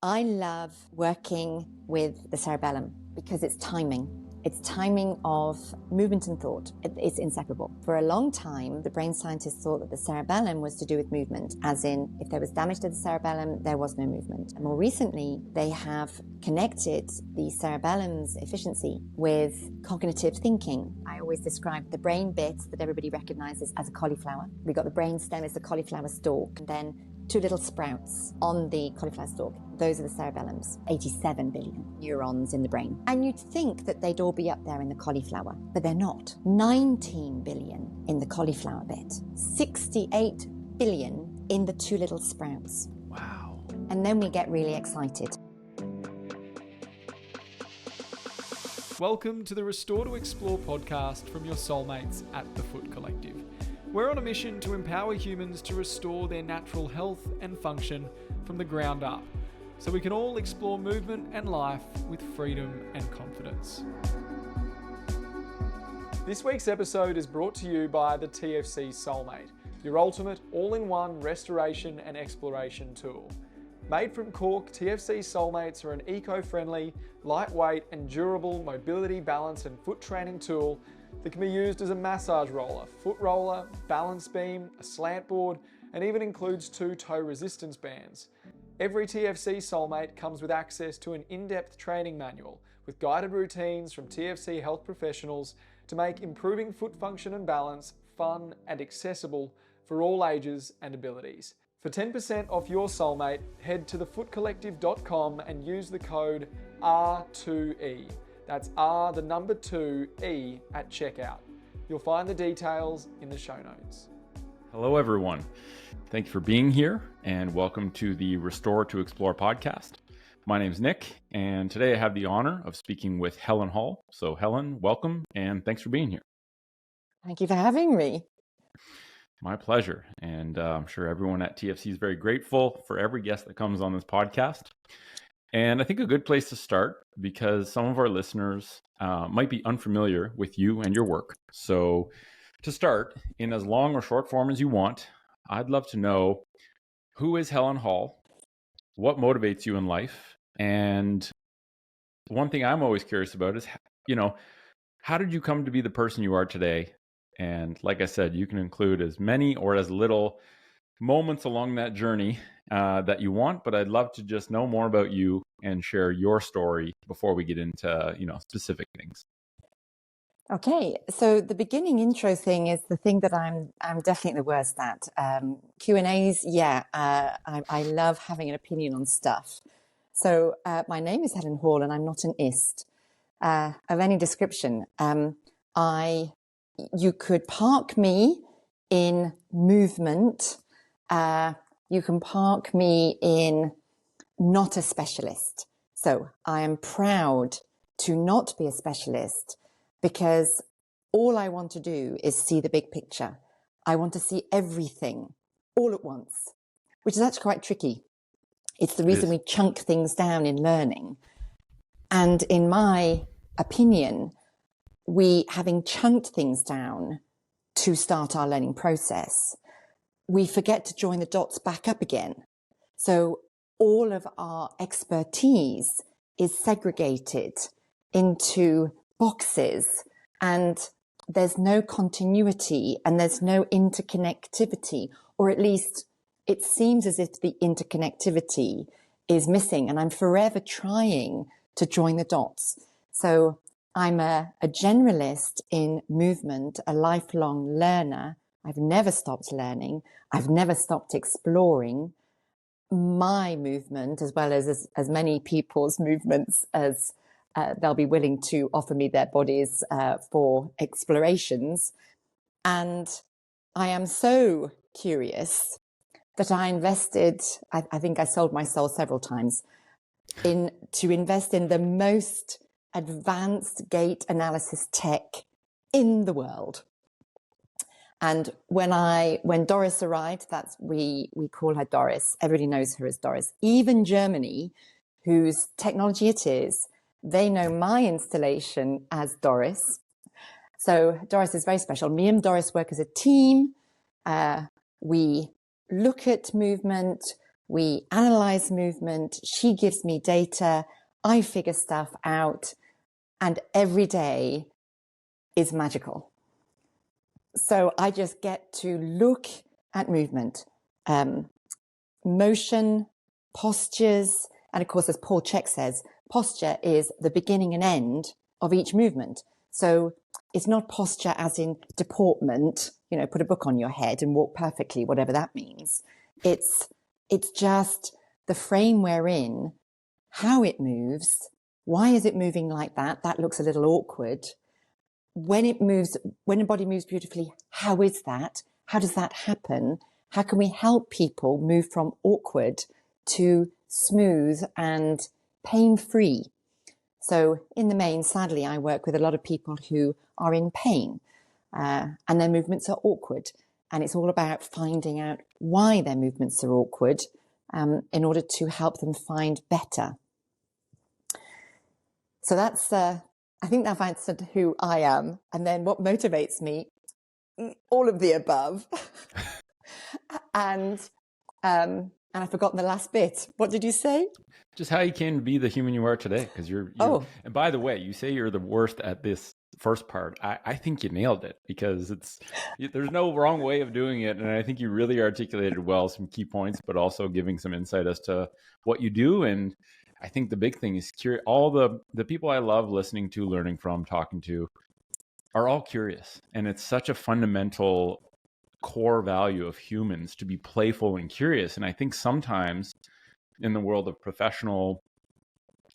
I love working with the cerebellum because it's timing. It's timing of movement and thought. It's inseparable. For a long time, the brain scientists thought that the cerebellum was to do with movement, as in, if there was damage to the cerebellum, there was no movement. And more recently, they have connected the cerebellum's efficiency with cognitive thinking. I always describe the brain bit that everybody recognizes as a cauliflower. We've got the brain stem as the cauliflower stalk, and then two little sprouts on the cauliflower stalk. Those are the cerebellums, 87 billion neurons in the brain. And you'd think that they'd all be up there in the cauliflower, but they're not. 19 billion in the cauliflower bit, 68 billion in the two little sprouts. Wow. And then we get really excited. Welcome to the Restore to Explore podcast from your soulmates at the Foot Collective. We're on a mission to empower humans to restore their natural health and function from the ground up, so we can all explore movement and life with freedom and confidence. This week's episode is brought to you by the TFC Soulmate, your ultimate all-in-one restoration and exploration tool. Made from cork, TFC Soulmates are an eco-friendly, lightweight and durable mobility, balance and foot training tool that can be used as a massage roller, foot roller, balance beam, a slant board, and even includes 2 toe resistance bands. Every TFC Soulmate comes with access to an in-depth training manual with guided routines from TFC health professionals to make improving foot function and balance fun and accessible for all ages and abilities. For 10% off your Soulmate, head to thefootcollective.com and use the code R2E. That's R, the number 2, E at checkout. You'll find the details in the show notes. Hello, everyone. Thank you for being here and welcome to the Restore to Explore podcast. My name is Nick, and today I have the honor of speaking with Helen Hall. So Helen, welcome and thanks for being here. Thank you for having me. My pleasure. And I'm sure everyone at TFC is very grateful for every guest that comes on this podcast. And I think a good place to start, because some of our listeners might be unfamiliar with you and your work. So to start, in as long or short form as you want, I'd love to know, who is Helen Hall? What motivates you in life? And one thing I'm always curious about is, how did you come to be the person you are today? And like I said, you can include as many or as little moments along that journey that you want, but I'd love to just know more about you and share your story before we get into, specific things. Okay, so the beginning intro thing is the thing that I'm definitely the worst at. Q&As, I love having an opinion on stuff. So my name is Helen Hall and I'm not an ist of any description. You could park me in movement. You can park me in not a specialist. So I am proud to not be a specialist, because all I want to do is see the big picture. I want to see everything all at once, which is actually quite tricky. It's the reason we chunk things down in learning. And in my opinion, having chunked things down to start our learning process, we forget to join the dots back up again. So all of our expertise is segregated into boxes, and there's no continuity and there's no interconnectivity, or at least it seems as if the interconnectivity is missing, and I'm forever trying to join the dots. So I'm a generalist in movement, a lifelong learner. I've never stopped learning. I've never stopped exploring my movement, as well as many people's movements as they'll be willing to offer me their bodies for explorations. And I am so curious that I invested, I think I sold my soul several times, to invest in the most advanced gait analysis tech in the world. And when Doris arrived, we call her Doris. Everybody knows her as Doris. Even Germany, whose technology it is, they know my installation as Doris. So Doris is very special. Me and Doris work as a team. We look at movement. We analyze movement. She gives me data. I figure stuff out. And every day is magical. So I just get to look at movement, motion, postures. And of course, as Paul Chek says, posture is the beginning and end of each movement. So it's not posture as in deportment, put a book on your head and walk perfectly, whatever that means. It's just the frame we're in, how it moves. Why is it moving like that? That looks a little awkward. When a body moves beautifully, how is that? How does that happen? How can we help people move from awkward to smooth and pain-free? So in the main, sadly, I work with a lot of people who are in pain and their movements are awkward. And it's all about finding out why their movements are awkward in order to help them find better. So that's, I think I've answered who I am. And then what motivates me, all of the above. And I've forgotten the last bit. What did you say? Just how you can be the human you are today. Because you're and by the way, you say you're the worst at this first part. I think you nailed it, because there's no wrong way of doing it. And I think you really articulated well some key points, but also giving some insight as to what you do. And I think the big thing is all the people I love listening to, learning from, talking to are all curious. And it's such a fundamental core value of humans to be playful and curious. And I think sometimes in the world of professional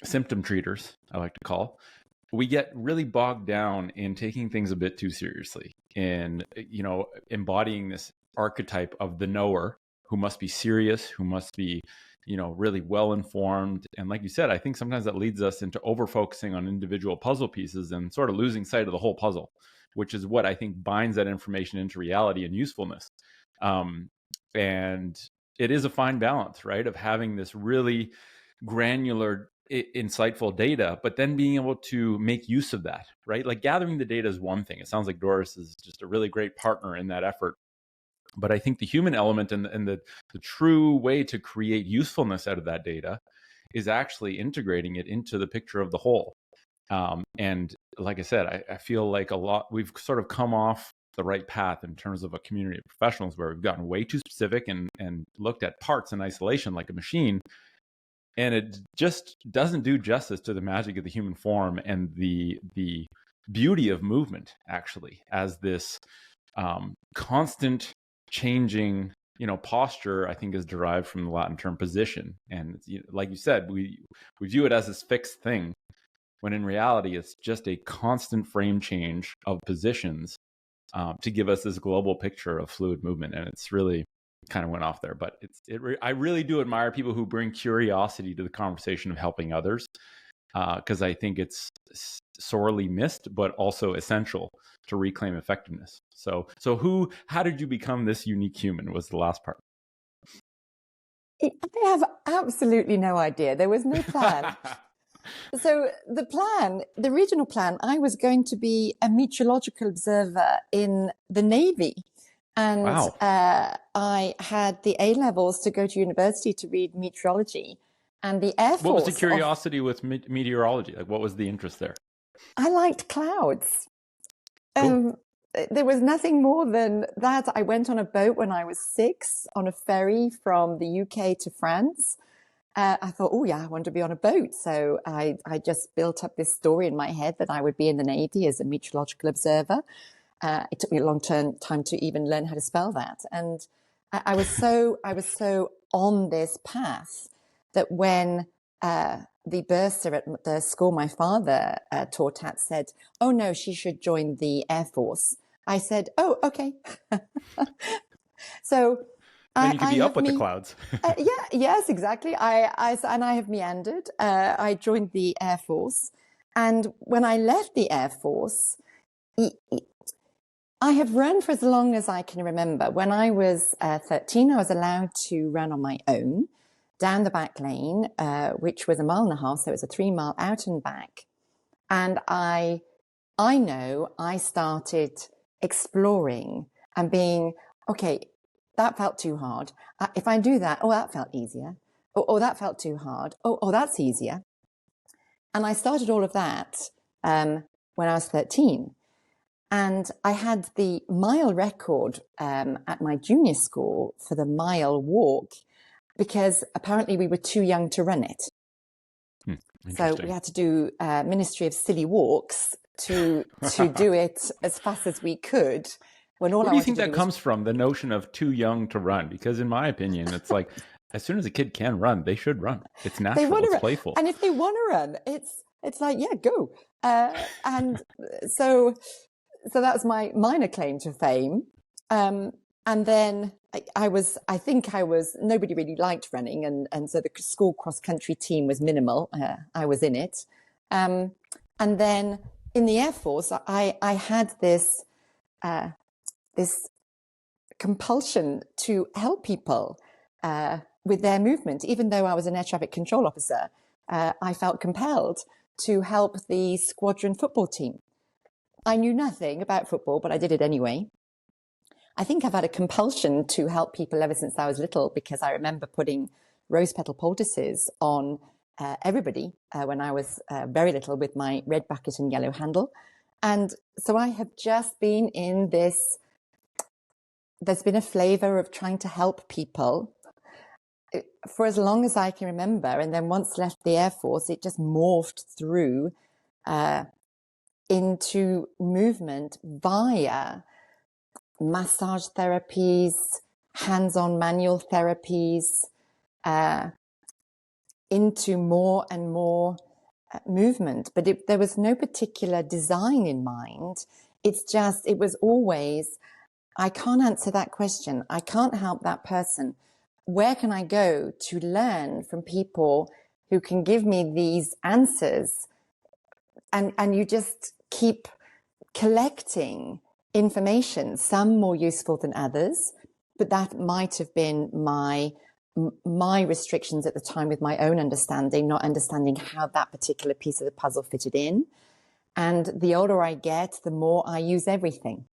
symptom treaters, I like to call, we get really bogged down in taking things a bit too seriously and, embodying this archetype of the knower who must be serious, who must be, really well-informed. And like you said, I think sometimes that leads us into over-focusing on individual puzzle pieces and sort of losing sight of the whole puzzle, which is what I think binds that information into reality and usefulness. And it is a fine balance, right, of having this really granular, insightful data, but then being able to make use of that, right? Like gathering the data is one thing. It sounds like Doris is just a really great partner in that effort. But I think the human element and the true way to create usefulness out of that data is actually integrating it into the picture of the whole. And like I said, I feel like we've sort of come off the right path in terms of a community of professionals where we've gotten way too specific and looked at parts in isolation like a machine. And it just doesn't do justice to the magic of the human form and the beauty of movement, actually, as this constant changing, posture, I think, is derived from the Latin term position. And like you said, we view it as this fixed thing, when in reality, it's just a constant frame change of positions to give us this global picture of fluid movement. And it's really kind of went off there, but I really do admire people who bring curiosity to the conversation of helping others, because I think it's sorely missed, but also essential to reclaim effectiveness. So how did you become this unique human was the last part. I have absolutely no idea. There was no plan. So the original plan, I was going to be a meteorological observer in the Navy. And wow. I had the A-levels to go to university to read meteorology. And the Air Force... What was the curiosity with meteorology? Like, what was the interest there? I liked clouds. Cool. There was nothing more than that. I went on a boat when I was 6 on a ferry from the UK to France. I thought, oh yeah, I want to be on a boat. So I just built up this story in my head that I would be in the Navy as a meteorological observer. It took me a long time to even learn how to spell that. And I was so on this path that when the bursar at the school my father taught at said, oh no, she should join the Air Force, I said, oh, okay. So then you can be up with the clouds. Yes, exactly. I have meandered. I joined the Air Force. And when I left the Air Force, I have run for as long as I can remember. When I was 13, I was allowed to run on my own down the back lane, which was 1.5 miles. So it was a 3-mile out and back. And I know I started exploring and being, okay, that felt too hard. If I do that, oh, that felt easier. Oh, that felt too hard. Oh, that's easier. And I started all of that when I was 13. And I had the mile record at my junior school for the mile walk because apparently we were too young to run it. So we had to do Ministry of Silly Walks to do it as fast as we could. When all Where I do you wanted think to that do was comes from, the notion of too young to run? Because in my opinion, it's like, as soon as a kid can run, they should run. It's natural, it's playful. And if they want to run, it's like, yeah, go. And so that's my minor claim to fame. And then nobody really liked running. And so the school cross-country team was minimal. I was in it. And then in the Air Force, I had this compulsion to help people with their movement. Even though I was an air traffic control officer, I felt compelled to help the squadron football team. I knew nothing about football, but I did it anyway. I think I've had a compulsion to help people ever since I was little, because I remember putting rose petal poultices on everybody when I was very little with my red bucket and yellow handle. And so I have just been in this, there's been a flavor of trying to help people for as long as I can remember. And then once left the Air Force, it just morphed through into movement via massage therapies, hands-on manual therapies, into more and more movement. But there was no particular design in mind. It was always, I can't answer that question. I can't help that person. Where can I go to learn from people who can give me these answers? And you just keep collecting information, some more useful than others, but that might have been my restrictions at the time with my own understanding, not understanding how that particular piece of the puzzle fitted in. And the older I get, the more I use everything.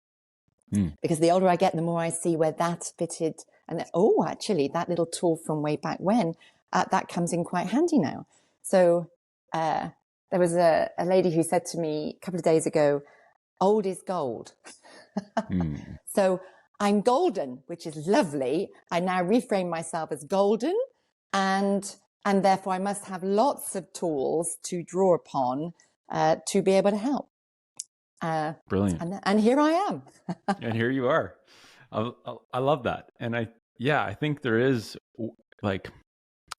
Because the older I get, the more I see where that fitted. And actually, that little tool from way back when, that comes in quite handy now. So there was a lady who said to me a couple of days ago, old is gold. So I'm golden, which is lovely. I now reframe myself as golden, and therefore I must have lots of tools to draw upon to be able to help. Brilliant. And here I am. And here you are. I love that. And I think there is, like,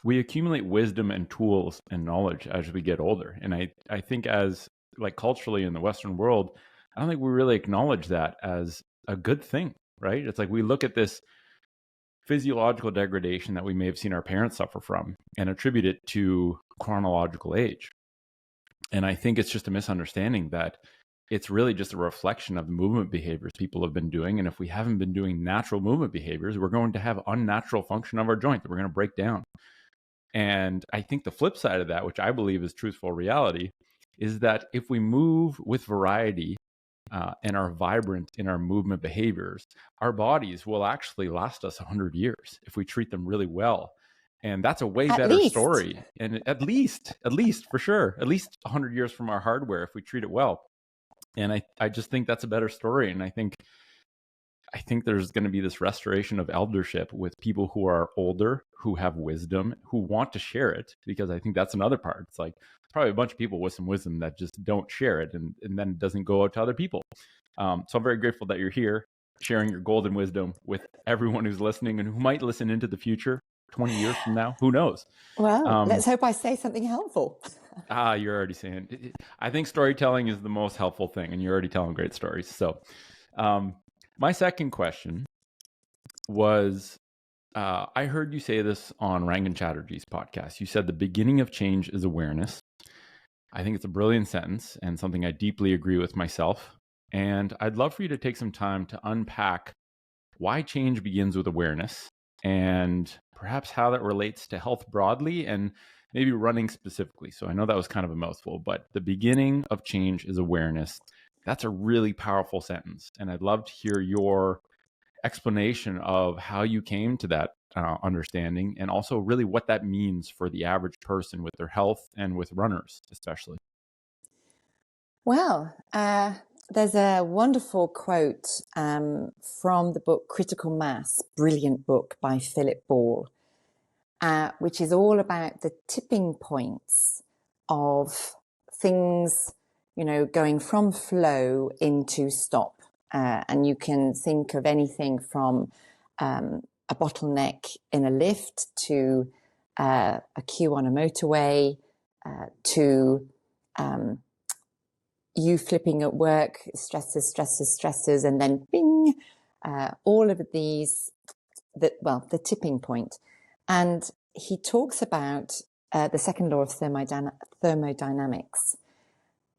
we accumulate wisdom and tools and knowledge as we get older. And I think as, like, culturally in the Western world, I don't think we really acknowledge that as a good thing, right? It's like we look at this physiological degradation that we may have seen our parents suffer from and attribute it to chronological age. And I think it's just a misunderstanding that it's really just a reflection of the movement behaviors people have been doing. And if we haven't been doing natural movement behaviors, we're going to have unnatural function of our joint that we're going to break down. And I think the flip side of that, which I believe is truthful reality, is that if we move with variety and are vibrant in our movement behaviors, our bodies will actually last us 100 years if we treat them really well. And that's a way better story. And at least for sure, at least 100 years from our hardware if we treat it well. And I just think that's a better story. And I think there's going to be this restoration of eldership with people who are older, who have wisdom, who want to share it, because I think that's another part. It's like probably a bunch of people with some wisdom that just don't share it, and then it doesn't go out to other people. So I'm very grateful that you're here sharing your golden wisdom with everyone who's listening and who might listen into the future 20 years from now. Who knows? Well, let's hope I say something helpful. You're already saying it. I think storytelling is the most helpful thing, and you're already telling great stories. So my second question was, I heard you say this on Rangan Chatterjee's podcast. You said the beginning of change is awareness. I think it's a brilliant sentence and something I deeply agree with myself. And I'd love for you to take some time to unpack why change begins with awareness, and perhaps how that relates to health broadly and maybe running specifically. So I know that was kind of a mouthful, but the beginning of change is awareness. That's a really powerful sentence. And I'd love to hear your explanation of how you came to that understanding, and also really what that means for the average person with their health and with runners especially. Well, there's a wonderful quote from the book Critical Mass, brilliant book by Philip Ball, which is all about the tipping points of things, going from flow into stop. And you can think of anything from a bottleneck in a lift to a queue on a motorway to you flipping at work, stresses, and then bing, all of these, the tipping point. And he talks about the second law of thermodynamics.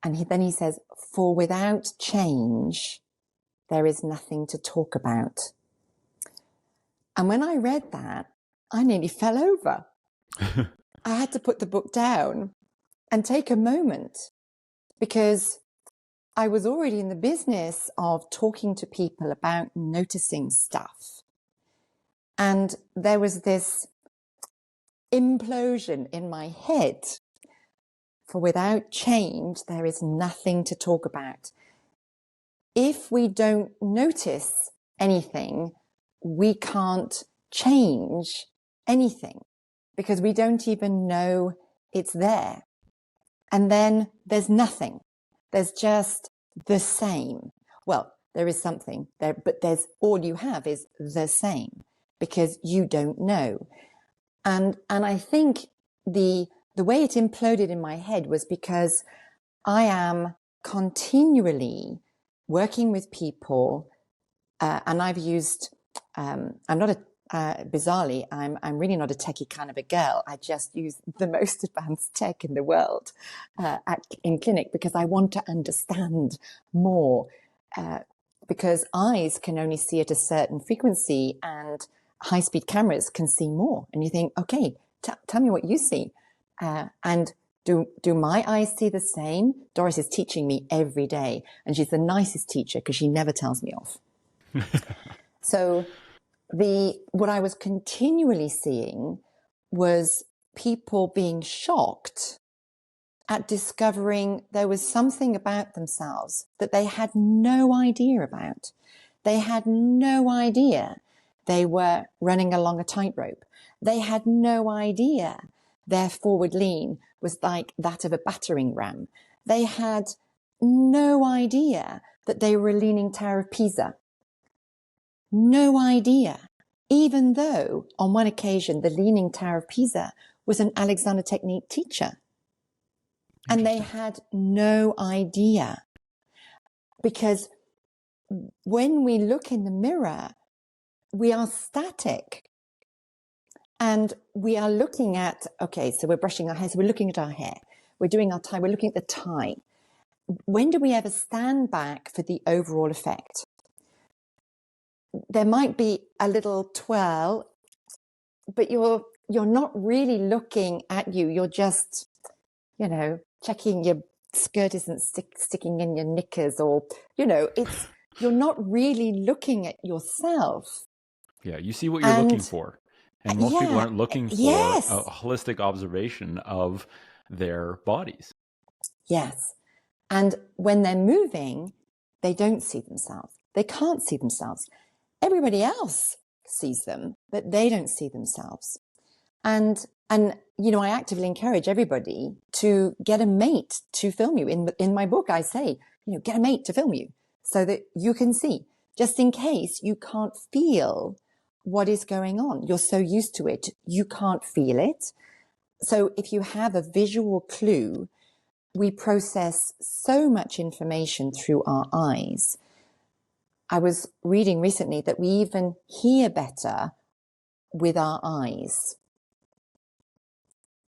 And then he says, for without change, there is nothing to talk about. And when I read that, I nearly fell over. I had to put the book down and take a moment, because I was already in the business of talking to people about noticing stuff. And there was this implosion in my head. For without change, there is nothing to talk about. If we don't notice anything, we can't change anything, because we don't even know it's there. And then there's nothing. There's just the same. Well, there is something there, but there's all you have is the same, because you don't know. And I think the way it imploded in my head was because I am continually working with people, and I've used, I'm not bizarrely, I'm really not a techie kind of a girl. I just use the most advanced tech in the world in clinic, because I want to understand more, because eyes can only see at a certain frequency and high-speed cameras can see more. And you think, okay, tell me what you see. And do my eyes see the same? Doris is teaching me every day, and she's the nicest teacher because she never tells me off. So what I was continually seeing was people being shocked at discovering there was something about themselves that they had no idea about. They had no idea they were running along a tightrope. They had no idea their forward lean was like that of a battering ram. They had no idea that they were a leaning Tower of Pisa. No idea, even though on one occasion the Leaning Tower of Pisa was an Alexander Technique teacher. And they had no idea, because when we look in the mirror, we are static. And we are looking at, okay, so we're brushing our hair, so we're looking at our hair. We're doing our tie, we're looking at the tie. When do we ever stand back for the overall effect? There might be a little twirl, but you're not really looking at you. You're just, checking your skirt isn't sticking in your knickers, or, you're not really looking at yourself. Yeah, you see what you're looking for. And most people aren't looking for a holistic observation of their bodies. Yes. And when they're moving, they don't see themselves. They can't see themselves. Everybody else sees them, but they don't see themselves. And I actively encourage everybody to get a mate to film you. In my book, I say, get a mate to film you so that you can see, just in case you can't feel what is going on. You're so used to it, you can't feel it. So if you have a visual clue, we process so much information through our eyes. I was reading recently that we even hear better with our eyes.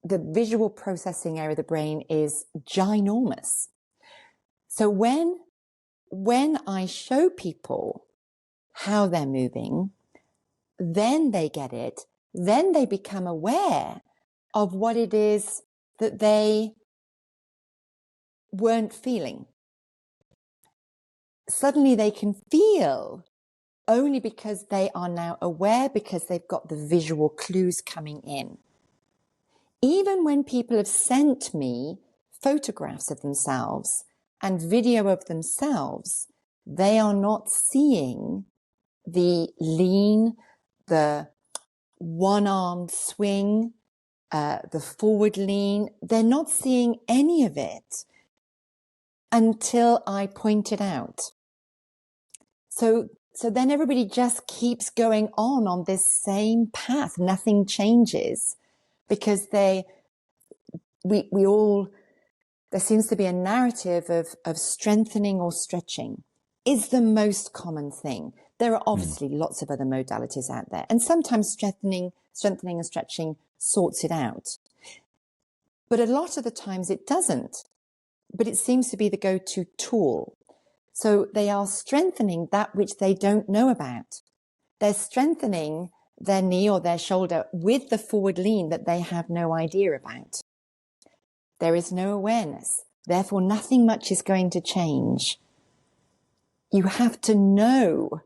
The visual processing area of the brain is ginormous. So when I show people how they're moving, then they get it. Then they become aware of what it is that they weren't feeling. Suddenly they can feel, only because they are now aware, because they've got the visual clues coming in. Even when people have sent me photographs of themselves and video of themselves, they are not seeing the lean, the one-armed swing, the forward lean. They're not seeing any of it until I point it out. So then everybody just keeps going on this same path. Nothing changes because there seems to be a narrative of strengthening or stretching is the most common thing. There are obviously lots of other modalities out there, and sometimes strengthening and stretching sorts it out. But a lot of the times it doesn't. But it seems to be the go-to tool. So they are strengthening that which they don't know about. They're strengthening their knee or their shoulder with the forward lean that they have no idea about. There is no awareness. Therefore, nothing much is going to change. You have to know.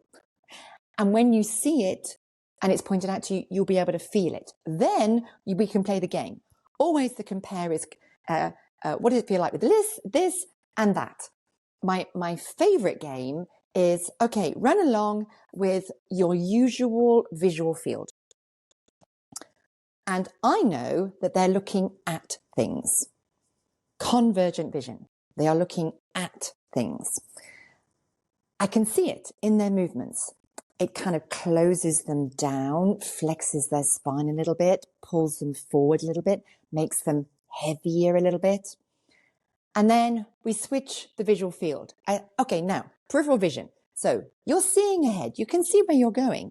And when you see it and it's pointed out to you, you'll be able to feel it. Then we can play the game. Always the compare is, what does it feel like with this, and that? My favorite game is, okay, run along with your usual visual field. And I know that they're looking at things. Convergent vision. They are looking at things. I can see it in their movements. It kind of closes them down, flexes their spine a little bit, pulls them forward a little bit, makes them heavier a little bit. And then we switch the visual field. Okay, now, peripheral vision. So you're seeing ahead. You can see where you're going,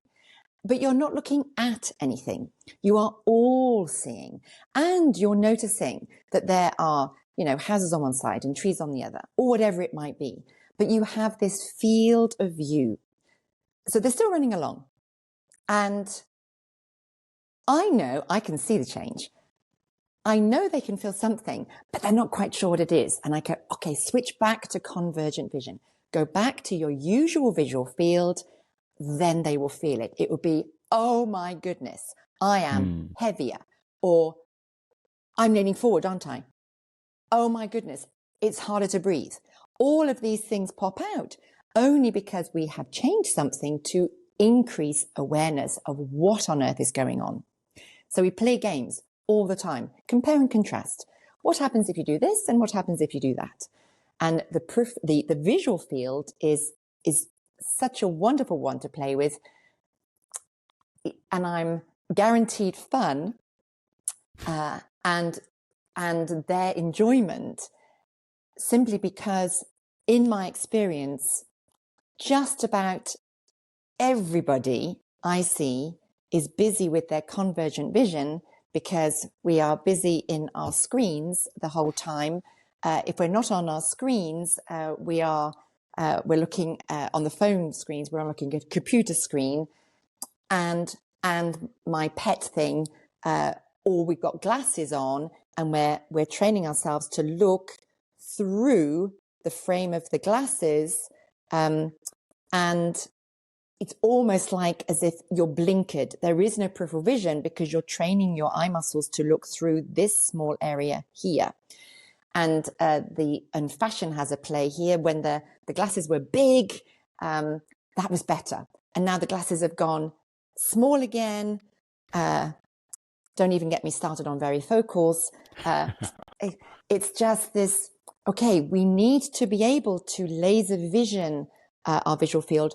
but you're not looking at anything. You are all seeing. And you're noticing that there are, houses on one side and trees on the other, or whatever it might be. But you have this field of view. So they're still running along. And I know I can see the change. I know they can feel something, but they're not quite sure what it is. And I go, okay, switch back to convergent vision. Go back to your usual visual field. Then they will feel it. It will be, oh my goodness, I am heavier. Or I'm leaning forward, aren't I? Oh my goodness, it's harder to breathe. All of these things pop out only because we have changed something to increase awareness of what on earth is going on. So we play games all the time, compare and contrast. What happens if you do this and what happens if you do that? And the visual field is such a wonderful one to play with. And I'm guaranteed fun and their enjoyment, simply because in my experience, just about everybody I see is busy with their convergent vision because we are busy in our screens the whole time. If we're not on our screens, we're looking on the phone screens, we're looking at a computer screen, and my pet thing, or we've got glasses on, and we're training ourselves to look through the frame of the glasses, and it's almost like as if you're blinkered. There is no peripheral vision because you're training your eye muscles to look through this small area here. And fashion has a play here. When the glasses were big, that was better. And now the glasses have gone small again. Don't even get me started on varifocals. It's just this, okay, we need to be able to laser vision our visual field,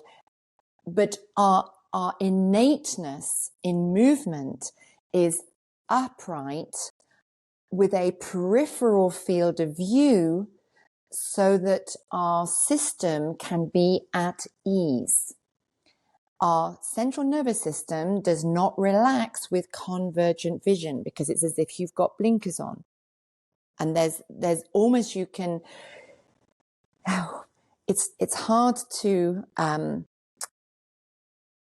but our innateness in movement is upright with a peripheral field of view so that our system can be at ease. Our central nervous system does not relax with convergent vision because it's as if you've got blinkers on. And there's almost, you can, it's hard to,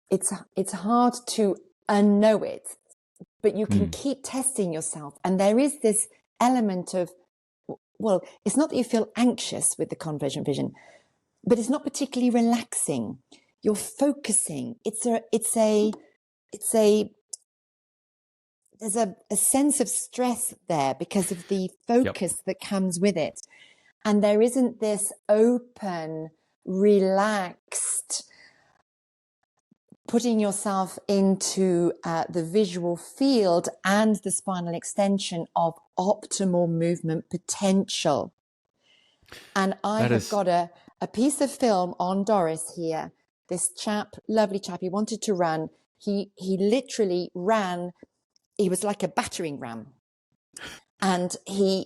it's hard to unknow it, but you can keep testing yourself. And there is this element of, well, it's not that you feel anxious with the convergent vision, but it's not particularly relaxing. you're focusing. There's a sense of stress there because of the focus that comes with it. And there isn't this open, relaxed, putting yourself into the visual field and the spinal extension of optimal movement potential. And I have got a piece of film on Doris here. This chap, lovely chap, he wanted to run. He literally ran. He was like a battering ram. And I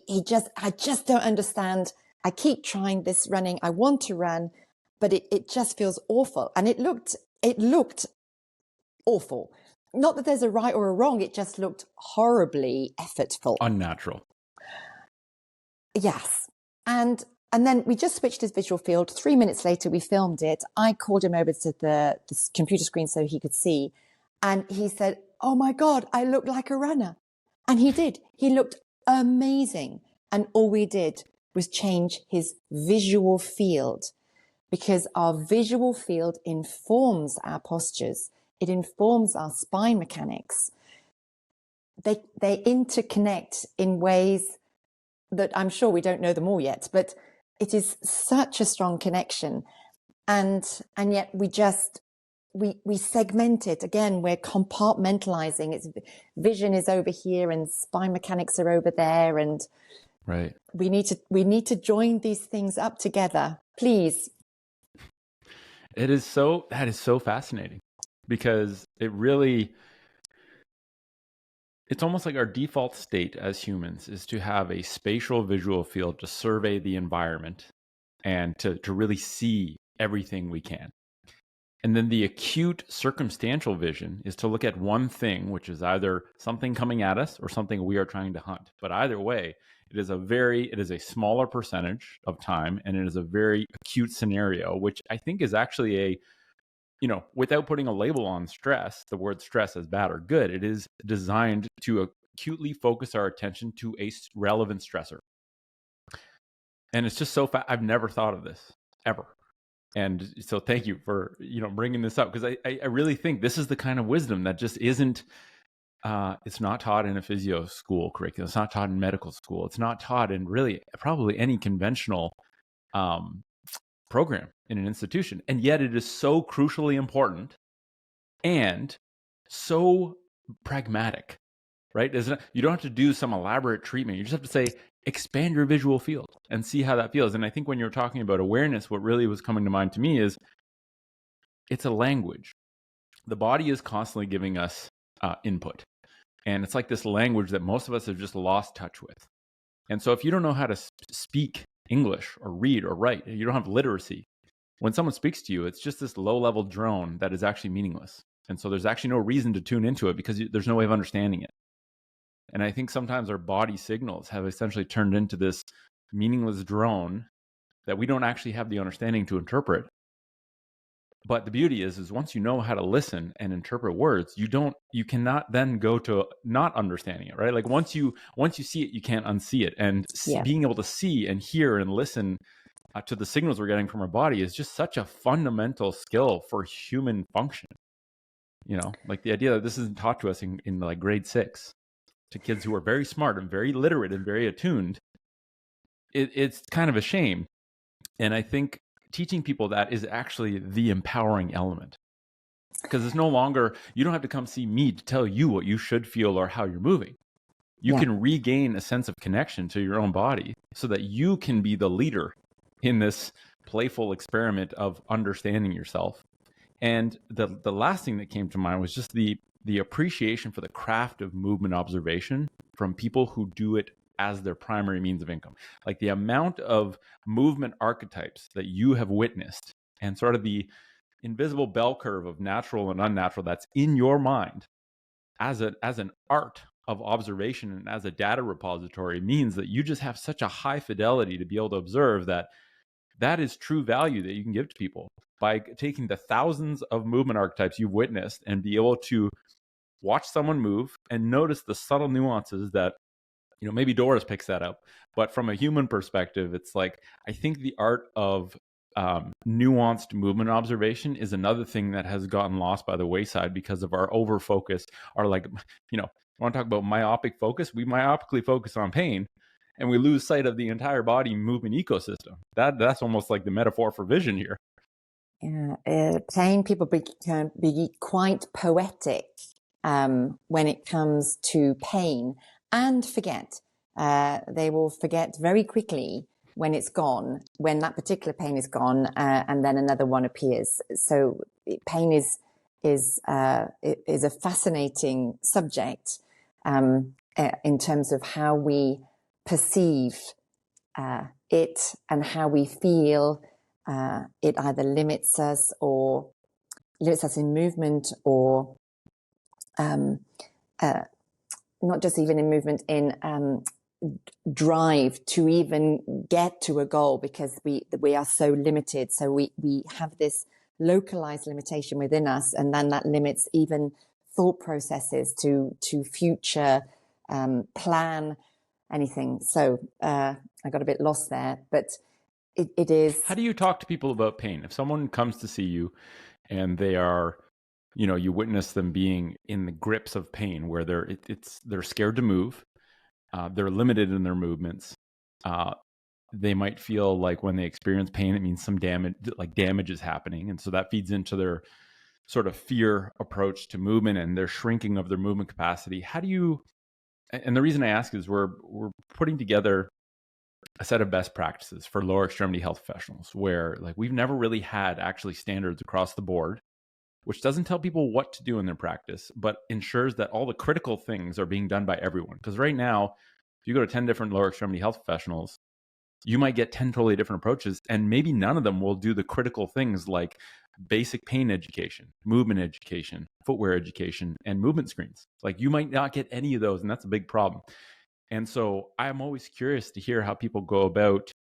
just don't understand. I keep trying this running. I want to run, but it just feels awful. And it looked awful. Not that there's a right or a wrong. It just looked horribly effortful. Unnatural. Yes. And then we just switched his visual field. 3 minutes later, we filmed it. I called him over to the computer screen so he could see. And he said, "Oh my God, I look like a runner." And he did. He looked amazing. And all we did was change his visual field, because our visual field informs our postures. It informs our spine mechanics. They interconnect in ways that I'm sure we don't know them all yet, but it is such a strong connection. And yet we segment it. Again, we're compartmentalizing. It's vision is over here and spine mechanics are over there. And right. We need to join these things up together, please. That is so fascinating, because it's almost like our default state as humans is to have a spatial visual field to survey the environment and to really see everything we can. And then the acute circumstantial vision is to look at one thing, which is either something coming at us or something we are trying to hunt. But either way, it is a smaller percentage of time, and it is a very acute scenario, which I think is actually without putting a label on stress, the word stress as bad or good, it is designed to acutely focus our attention to a relevant stressor. And it's just so I've never thought of this ever. And so thank you for, bringing this up, because I really think this is the kind of wisdom that just isn't, it's not taught in a physio school curriculum. It's not taught in medical school. It's not taught in really probably any conventional program in an institution. And yet it is so crucially important and so pragmatic, right? You don't have to do some elaborate treatment. You just have to say, expand your visual field and see how that feels. And I think when you're talking about awareness, what really was coming to mind to me is it's a language. The body is constantly giving us input. And it's like this language that most of us have just lost touch with. And so if you don't know how to speak English or read or write, you don't have literacy, when someone speaks to you, it's just this low-level drone that is actually meaningless. And so there's actually no reason to tune into it because there's no way of understanding it. And I think sometimes our body signals have essentially turned into this meaningless drone that we don't actually have the understanding to interpret. But the beauty is once you know how to listen and interpret words, you cannot then go to not understanding it, right? Like once you see it, you can't unsee it. And being able to see and hear and listen to the signals we're getting from our body is just such a fundamental skill for human function. Like the idea that this isn't taught to us in like grade 6 to kids who are very smart and very literate and very attuned, it's kind of a shame. And I think teaching people that is actually the empowering element, because it's no longer, you don't have to come see me to tell you what you should feel or how you're moving. You can regain a sense of connection to your own body so that you can be the leader in this playful experiment of understanding yourself. And the last thing that came to mind was just the appreciation for the craft of movement observation from people who do it as their primary means of income. Like the amount of movement archetypes that you have witnessed and sort of the invisible bell curve of natural and unnatural that's in your mind as an art of observation and as a data repository means that you just have such a high fidelity to be able to observe that is true value that you can give to people by taking the thousands of movement archetypes you've witnessed and be able to watch someone move and notice the subtle nuances that, maybe Doris picks that up. But from a human perspective, it's like, I think the art of nuanced movement observation is another thing that has gotten lost by the wayside because of our over focus. Our, like, you know, I want to talk about myopic focus. We myopically focus on pain, and we lose sight of the entire body movement ecosystem. That's almost like the metaphor for vision here. Yeah, pain, people can be quite poetic when it comes to pain, and forget. They will forget very quickly when it's gone, when that particular pain is gone, and then another one appears. So pain is a fascinating subject in terms of how we perceive it and how we feel. It either limits us in movement, or not just even in movement, in drive to even get to a goal, because we are so limited. So we have this localized limitation within us, and then that limits even thought processes to future plan anything. So I got a bit lost there, but it is. How do you talk to people about pain? If someone comes to see you and they are, you know, you witness them being in the grips of pain, where they're scared to move, they're limited in their movements. They might feel like when they experience pain, it means some damage is happening, and so that feeds into their sort of fear approach to movement and their shrinking of their movement capacity. How do you? And the reason I ask is we're putting together a set of best practices for lower extremity health professionals, where, like, we've never really had actually standards across the board, which doesn't tell people what to do in their practice, but ensures that all the critical things are being done by everyone. Because right now, if you go to 10 different lower extremity health professionals, you might get 10 totally different approaches, and maybe none of them will do the critical things like basic pain education, movement education, footwear education, and movement screens. Like, you might not get any of those, and that's a big problem. And so I'm always curious to hear how people go about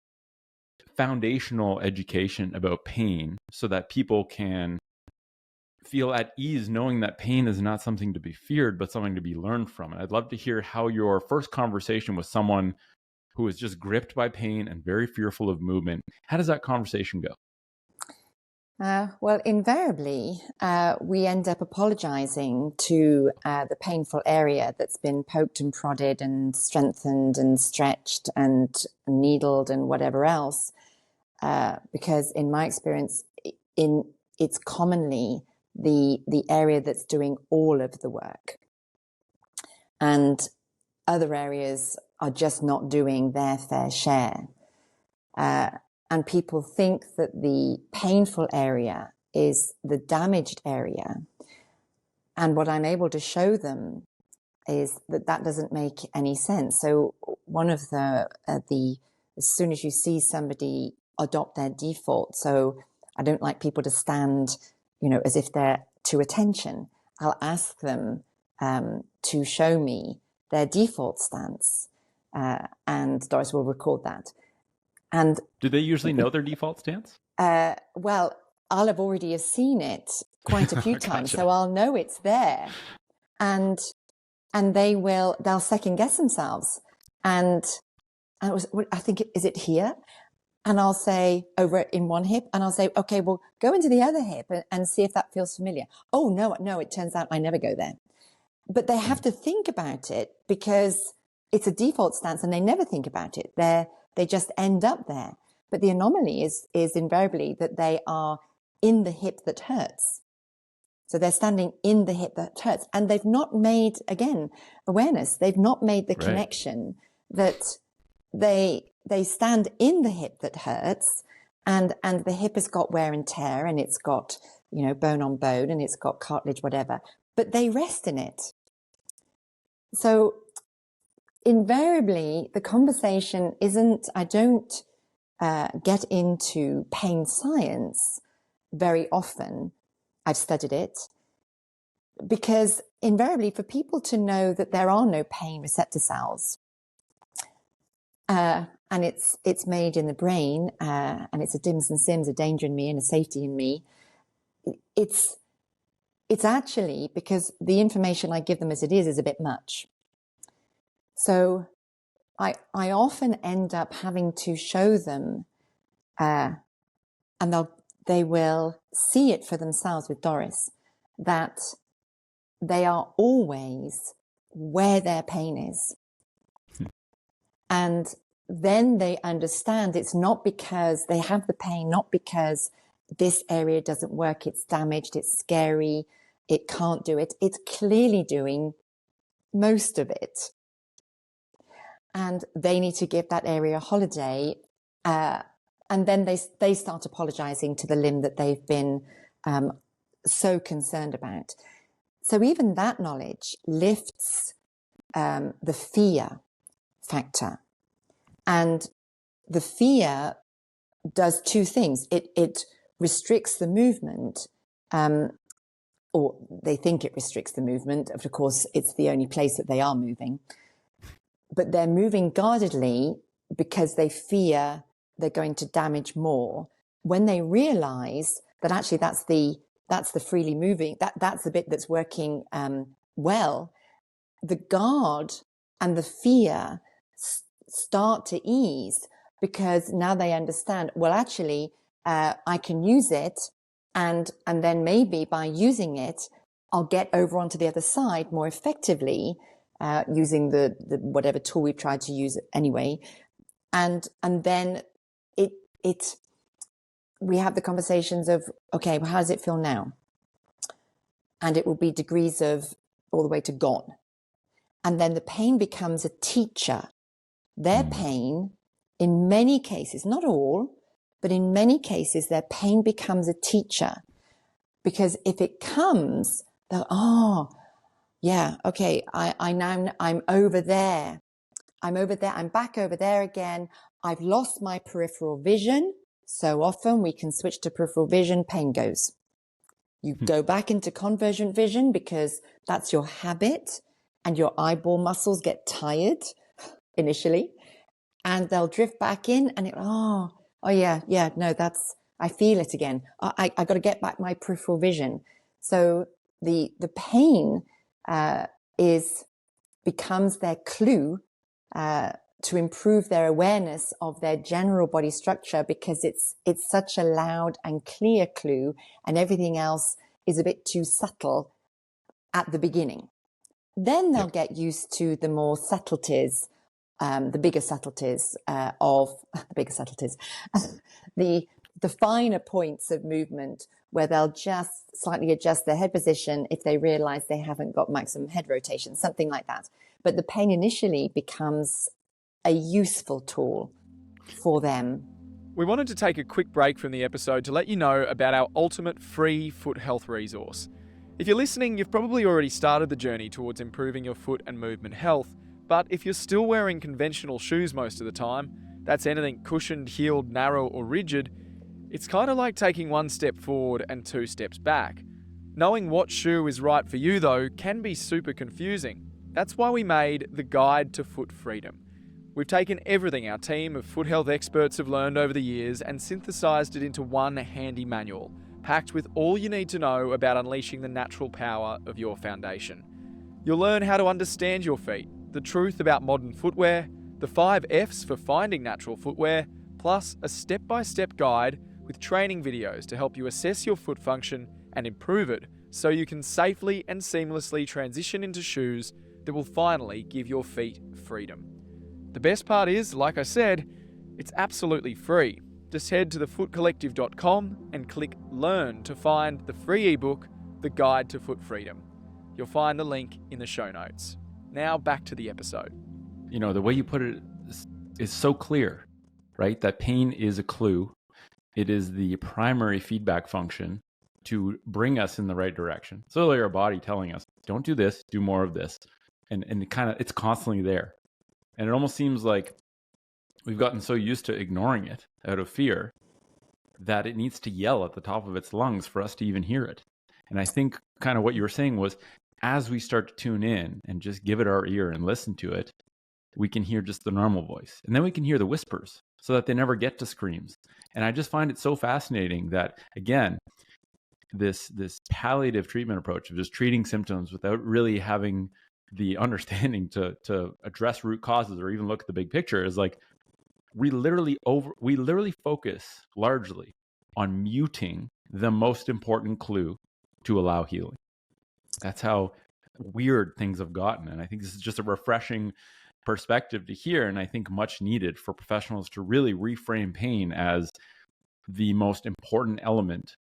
foundational education about pain so that people can feel at ease knowing that pain is not something to be feared, but something to be learned from. And I'd love to hear how your first conversation with someone who is just gripped by pain and very fearful of movement, how does that conversation go? Well, invariably, we end up apologizing to the painful area that's been poked and prodded and strengthened and stretched and needled and whatever else, because in my experience, it's commonly the area that's doing all of the work, and other areas are just not doing their fair share. And people think that the painful area is the damaged area. And what I'm able to show them is that that doesn't make any sense. So one of as soon as you see somebody adopt their default, so I don't like people to stand, as if they're to attention. I'll ask them to show me their default stance. And Doris will record that. And do they usually know their default stance? Well, I'll have already seen it quite a few times, so I'll know it's there, and they'll second guess themselves, and I think, is it here? And I'll say, over in one hip, and I'll say, okay, well, go into the other hip and see if that feels familiar. Oh no, it turns out I never go there. But they have to think about it because it's a default stance, and they never think about it. They just end up there. But the anomaly is invariably that they are in the hip that hurts. So they're standing in the hip that hurts. And they've not made, again, awareness. They've not made the connection that they stand in the hip that hurts, and the hip has got wear and tear, and it's got, bone on bone, and it's got cartilage, whatever. But they rest in it. So invariably, the conversation isn't, I don't get into pain science very often. I've studied it, because invariably, for people to know that there are no pain receptor cells, and it's made in the brain, and it's a DIMS and SIMS, a danger in me and a safety in me, it's actually because the information I give them as it is a bit much. So I often end up having to show them and they will see it for themselves with Doris, that they are always where their pain is. And then they understand it's not because they have the pain, not because this area doesn't work, it's damaged, it's scary, it can't do it. It's clearly doing most of it. And they need to give that area a holiday. And then they start apologizing to the limb that they've been so concerned about. So even that knowledge lifts the fear factor. And the fear does two things. It restricts the movement, or they think it restricts the movement. Of course, it's the only place that they are moving. But they're moving guardedly because they fear they're going to damage more. When they realize that actually that's the freely moving, that's the bit that's working well, the guard and the fear start to ease, because now they understand, well, actually, I can use it, and then maybe by using it, I'll get over onto the other side more effectively, using the whatever tool we've tried to use anyway. And then we have the conversations of, okay, well, how does it feel now? And it will be degrees of all the way to gone. And then the pain becomes a teacher. Their pain, in many cases, not all, but in many cases, their pain becomes a teacher. Because if it comes, they'll, oh, yeah, okay, I'm over there. I'm back over there again. I've lost my peripheral vision. So often we can switch to peripheral vision, pain goes. You go back into convergent vision because that's your habit, and your eyeball muscles get tired initially, and they'll drift back in, and I feel it again. I got to get back my peripheral vision. So the pain becomes their clue to improve their awareness of their general body structure, because it's such a loud and clear clue, and everything else is a bit too subtle at the beginning. Then they'll get used to the more subtleties, the finer points of movement, where they'll just slightly adjust their head position if they realize they haven't got maximum head rotation, something like that. But the pain initially becomes a useful tool for them. We wanted to take a quick break from the episode to let you know about our ultimate free foot health resource. If you're listening, you've probably already started the journey towards improving your foot and movement health, but if you're still wearing conventional shoes most of the time, that's anything cushioned, heeled, narrow or rigid, it's kind of like taking one step forward and two steps back. Knowing what shoe is right for you, though, can be super confusing. That's why we made the Guide to Foot Freedom. We've taken everything our team of foot health experts have learned over the years and synthesised it into one handy manual, packed with all you need to know about unleashing the natural power of your foundation. You'll learn how to understand your feet, the truth about modern footwear, the 5 F's for finding natural footwear, plus a step-by-step guide with training videos to help you assess your foot function and improve it, so you can safely and seamlessly transition into shoes that will finally give your feet freedom. The best part is, like I said, it's absolutely free. Just head to thefootcollective.com and click Learn to find the free ebook, The Guide to Foot Freedom. You'll find the link in the show notes. Now back to the episode. You know, the way you put it is so clear, right? That pain is a clue. It is the primary feedback function to bring us in the right direction. So like our body telling us, don't do this, do more of this. And it's constantly there. And it almost seems like we've gotten so used to ignoring it out of fear that it needs to yell at the top of its lungs for us to even hear it. And I think kind of what you were saying was, as we start to tune in and just give it our ear and listen to it, we can hear just the normal voice. And then we can hear the whispers so that they never get to screams. And I just find it so fascinating that, again, this palliative treatment approach of just treating symptoms without really having the understanding to address root causes or even look at the big picture is like, we literally focus largely on muting the most important clue to allow healing. That's how weird things have gotten. And I think this is just a refreshing perspective to hear. And I think much needed for professionals to really reframe pain as the most important element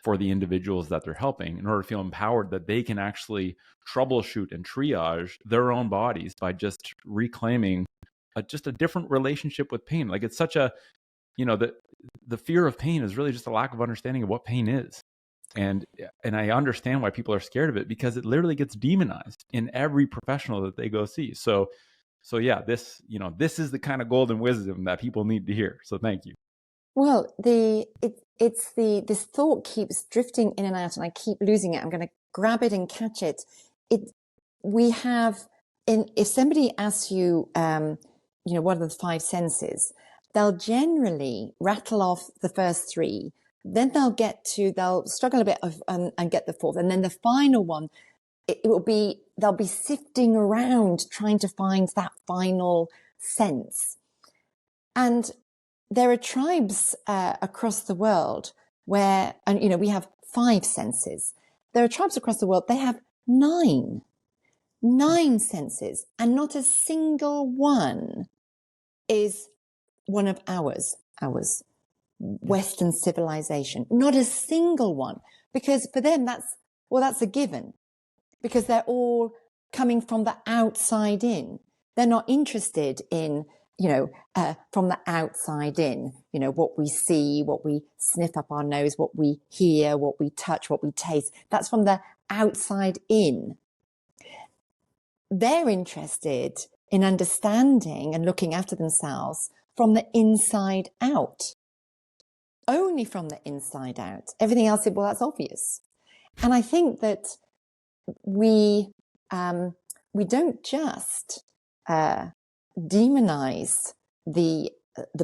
for the individuals that they're helping in order to feel empowered that they can actually troubleshoot and triage their own bodies by just reclaiming just a different relationship with pain. Like, it's such a, the fear of pain is really just a lack of understanding of what pain is. And I understand why people are scared of it, because it literally gets demonized in every professional that they go see. So yeah, this is the kind of golden wisdom that people need to hear. So thank you. Well, this thought keeps drifting in and out, and I keep losing it. I'm going to grab it and catch it. If somebody asks you, what are the five senses, they'll generally rattle off the first three. Then they'll struggle a bit and get the fourth. And then the final one, they'll be sifting around trying to find that final sense. And there are tribes across the world where, and we have five senses. There are tribes across the world, they have nine senses, and not a single one is one of ours, Western civilization. Not a single one, because for them that's a given, because they're all coming from the outside in. They're not interested in, from the outside in, what we see, what we sniff up our nose, what we hear, what we touch, what we taste. That's from the outside in. They're interested in understanding and looking after themselves from the inside out. Only from the inside out. Everything else, well, that's obvious. And I think that we don't just demonize the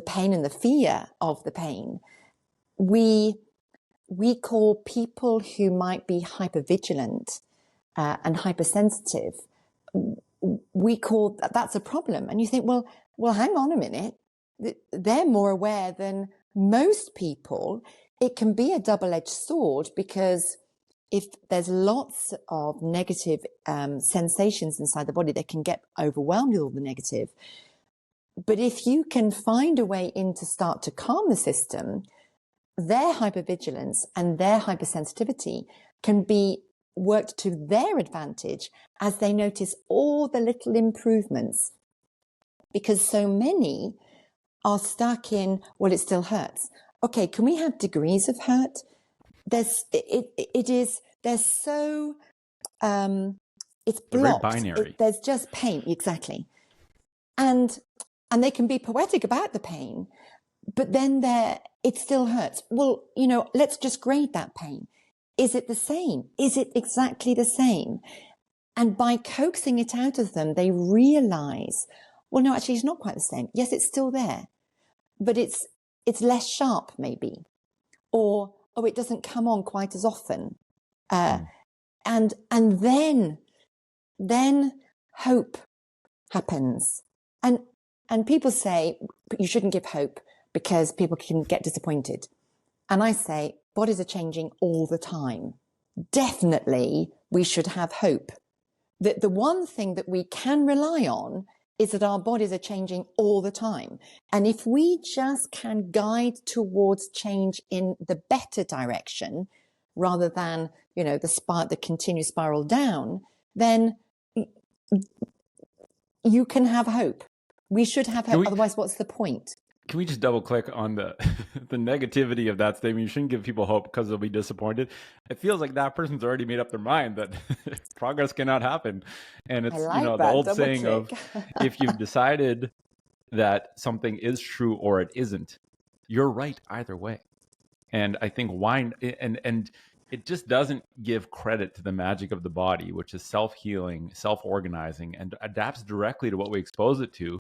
pain and the fear of the pain. We call people who might be hypervigilant and hypersensitive, we call that's a problem. And you think, well, hang on a minute. They're more aware than most people. It can be a double-edged sword, because if there's lots of negative sensations inside the body, they can get overwhelmed with all the negative. But if you can find a way in to start to calm the system, their hypervigilance and their hypersensitivity can be worked to their advantage as they notice all the little improvements. Because so many are stuck in, well, it still hurts. Okay, can we have degrees of hurt? It's blocked. Very binary. There's just pain, exactly. And they can be poetic about the pain, but then it still hurts. Well, let's just grade that pain. Is it the same? Is it exactly the same? And by coaxing it out of them, they realize, well, no, actually, it's not quite the same. Yes, it's still there, but it's less sharp, maybe, or it doesn't come on quite as often. And then hope happens. And people say you shouldn't give hope because people can get disappointed. And I say bodies are changing all the time. Definitely we should have hope. That the one thing that we can rely on is that our bodies are changing all the time. And if we just can guide towards change in the better direction, rather than, the continuous spiral down, then you can have hope. We should have hope. Otherwise, what's the point? Can we just double click on the negativity of that statement? You shouldn't give people hope because they'll be disappointed. It feels like that person's already made up their mind that progress cannot happen. And it's, the old saying of, if you've decided that something is true or it isn't, you're right either way. And I think and it just doesn't give credit to the magic of the body, which is self-healing, self-organizing, and adapts directly to what we expose it to.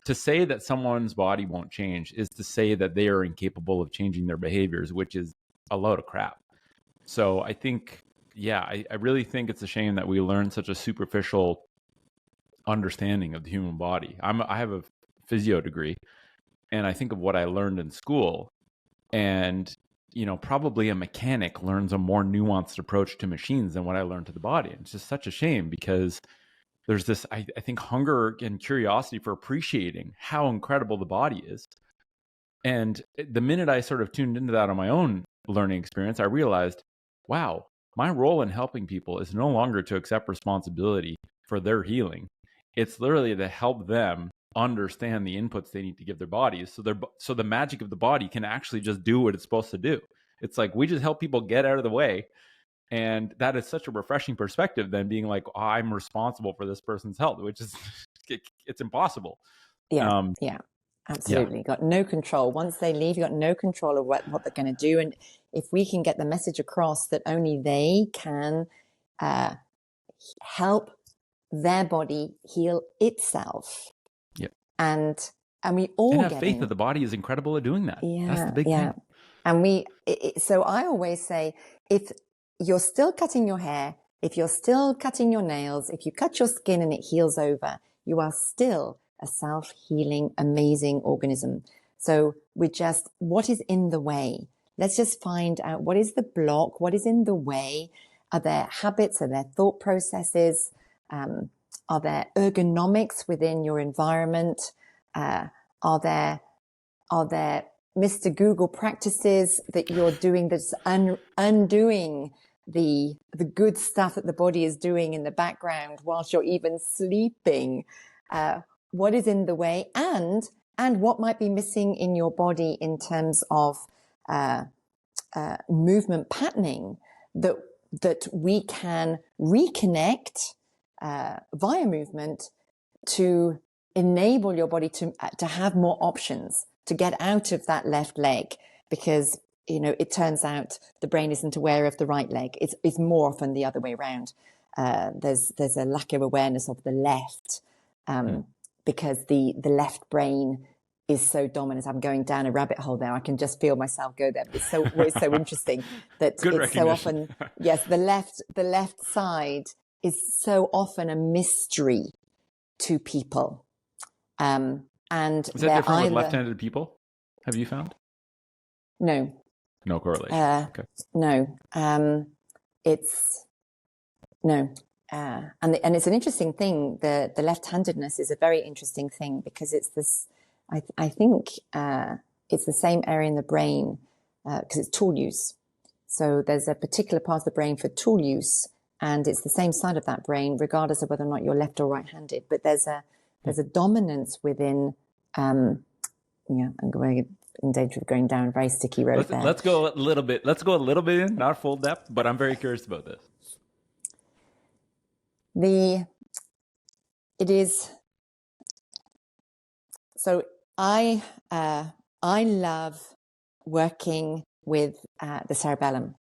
To say that someone's body won't change is to say that they are incapable of changing their behaviors, which is a load of crap. So I think, I really think it's a shame that we learn such a superficial understanding of the human body. I have a physio degree, and I think of what I learned in school, and probably a mechanic learns a more nuanced approach to machines than what I learned to the body. And it's just such a shame because there's this, I think, hunger and curiosity for appreciating how incredible the body is. And the minute I sort of tuned into that on my own learning experience, I realized, wow, my role in helping people is no longer to accept responsibility for their healing. It's literally to help them understand the inputs they need to give their bodies so the magic of the body can actually just do what it's supposed to do. It's like we just help people get out of the way. And that is such a refreshing perspective than being like, oh, I'm responsible for this person's health, which is, it's impossible. Yeah, absolutely. Got no control. Once they leave, you got no control of what they're going to do. And if we can get the message across that only they can help their body heal itself. Yep. And we all have faith that the body is incredible at doing that. Yeah, that's the big thing. And so I always say, if you're still cutting your hair, if you're still cutting your nails, if you cut your skin and it heals over, you are still a self-healing, amazing organism. So what is in the way? Let's just find out what is the block, what is in the way. Are there habits? Are there thought processes? Are there ergonomics within your environment? Are there Mr. Google practices that you're doing that's undoing the good stuff that the body is doing in the background whilst you're even sleeping? What is in the way, and what might be missing in your body in terms of movement patterning that we can reconnect via movement to enable your body to have more options to get out of that left leg, because it turns out the brain isn't aware of the right leg. It's more often the other way around. There's a lack of awareness of the left because the left brain is so dominant. I'm going down a rabbit hole now. I can just feel myself go there. But it's so interesting that it's so often, yes, the left side is so often a mystery to people. And is that different with left-handed people? Have you found? No. No correlation. Okay. No. It's no. And it's an interesting thing. The left-handedness is a very interesting thing because it's this. I think it's the same area in the brain because it's tool use. So there's a particular part of the brain for tool use, and it's the same side of that brain, regardless of whether or not you're left or right-handed. But there's a dominance within. I'm going in danger of going down a very sticky road there. Let's go a little bit in, not full depth, but I'm very curious about this. It is. So I love working with the cerebellum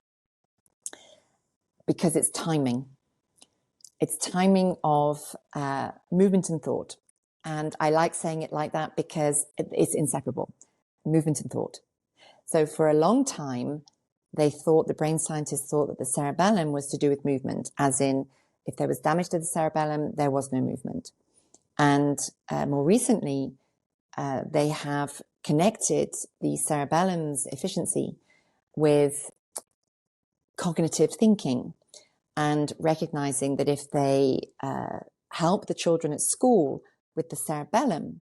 because it's timing. It's timing of movement and thought. And I like saying it like that because it's inseparable, movement and thought. So for a long time, the brain scientists thought that the cerebellum was to do with movement, as in if there was damage to the cerebellum, there was no movement. And more recently, they have connected the cerebellum's efficiency with cognitive thinking and recognizing that if they help the children at school with the cerebellum,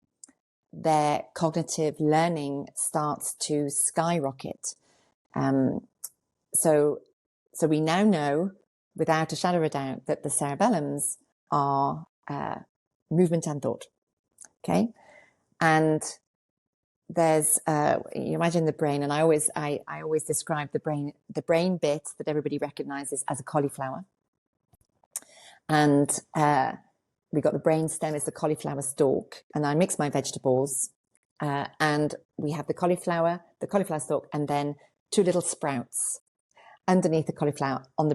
their cognitive learning starts to skyrocket. So we now know, without a shadow of a doubt, that the cerebellums are movement and thought. Okay, and there's you imagine the brain, and I always describe the brain bit that everybody recognizes as a cauliflower, and we got the brain stem as the cauliflower stalk, and I mix my vegetables, and we have the cauliflower stalk, and then two little sprouts underneath the cauliflower on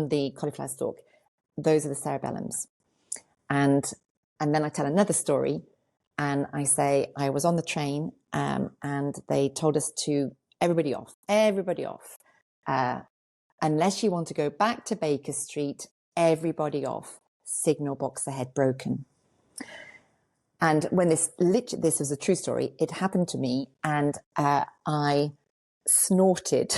the cauliflower stalk. Those are the cerebellums, and then I tell another story, and I say I was on the train, and they told us to everybody off, unless you want to go back to Baker Street, everybody off. Signal box ahead broken. And when this was a true story, it happened to me, and I snorted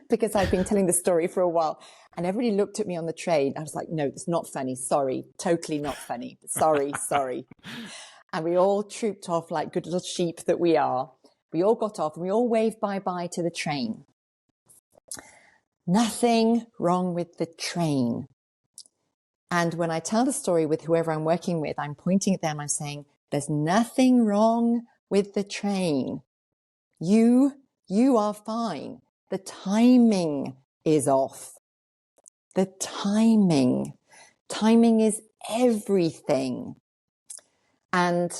because I'd been telling the story for a while. And everybody looked at me on the train. I was like, no, it's not funny. Sorry. Totally not funny. Sorry. And we all trooped off like good little sheep that we are. We all got off and we all waved bye-bye to the train. Nothing wrong with the train. And when I tell the story with whoever I'm working with, I'm pointing at them. I'm saying, there's nothing wrong with the train. You are fine. The timing is off. The timing is everything. And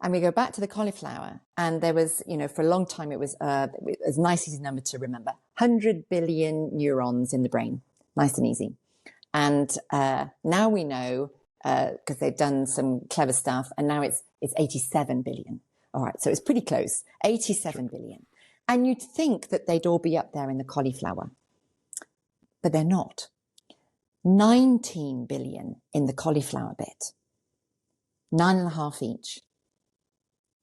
we go back to the cauliflower, and there was, for a long time, it was as nice easy number to remember, 100 billion neurons in the brain, nice and easy. And now we know, because they've done some clever stuff, and now it's 87 billion. All right, so it's pretty close, 87 billion. And you'd think that they'd all be up there in the cauliflower, but they're not. 19 billion in the cauliflower bit, 9.5 each.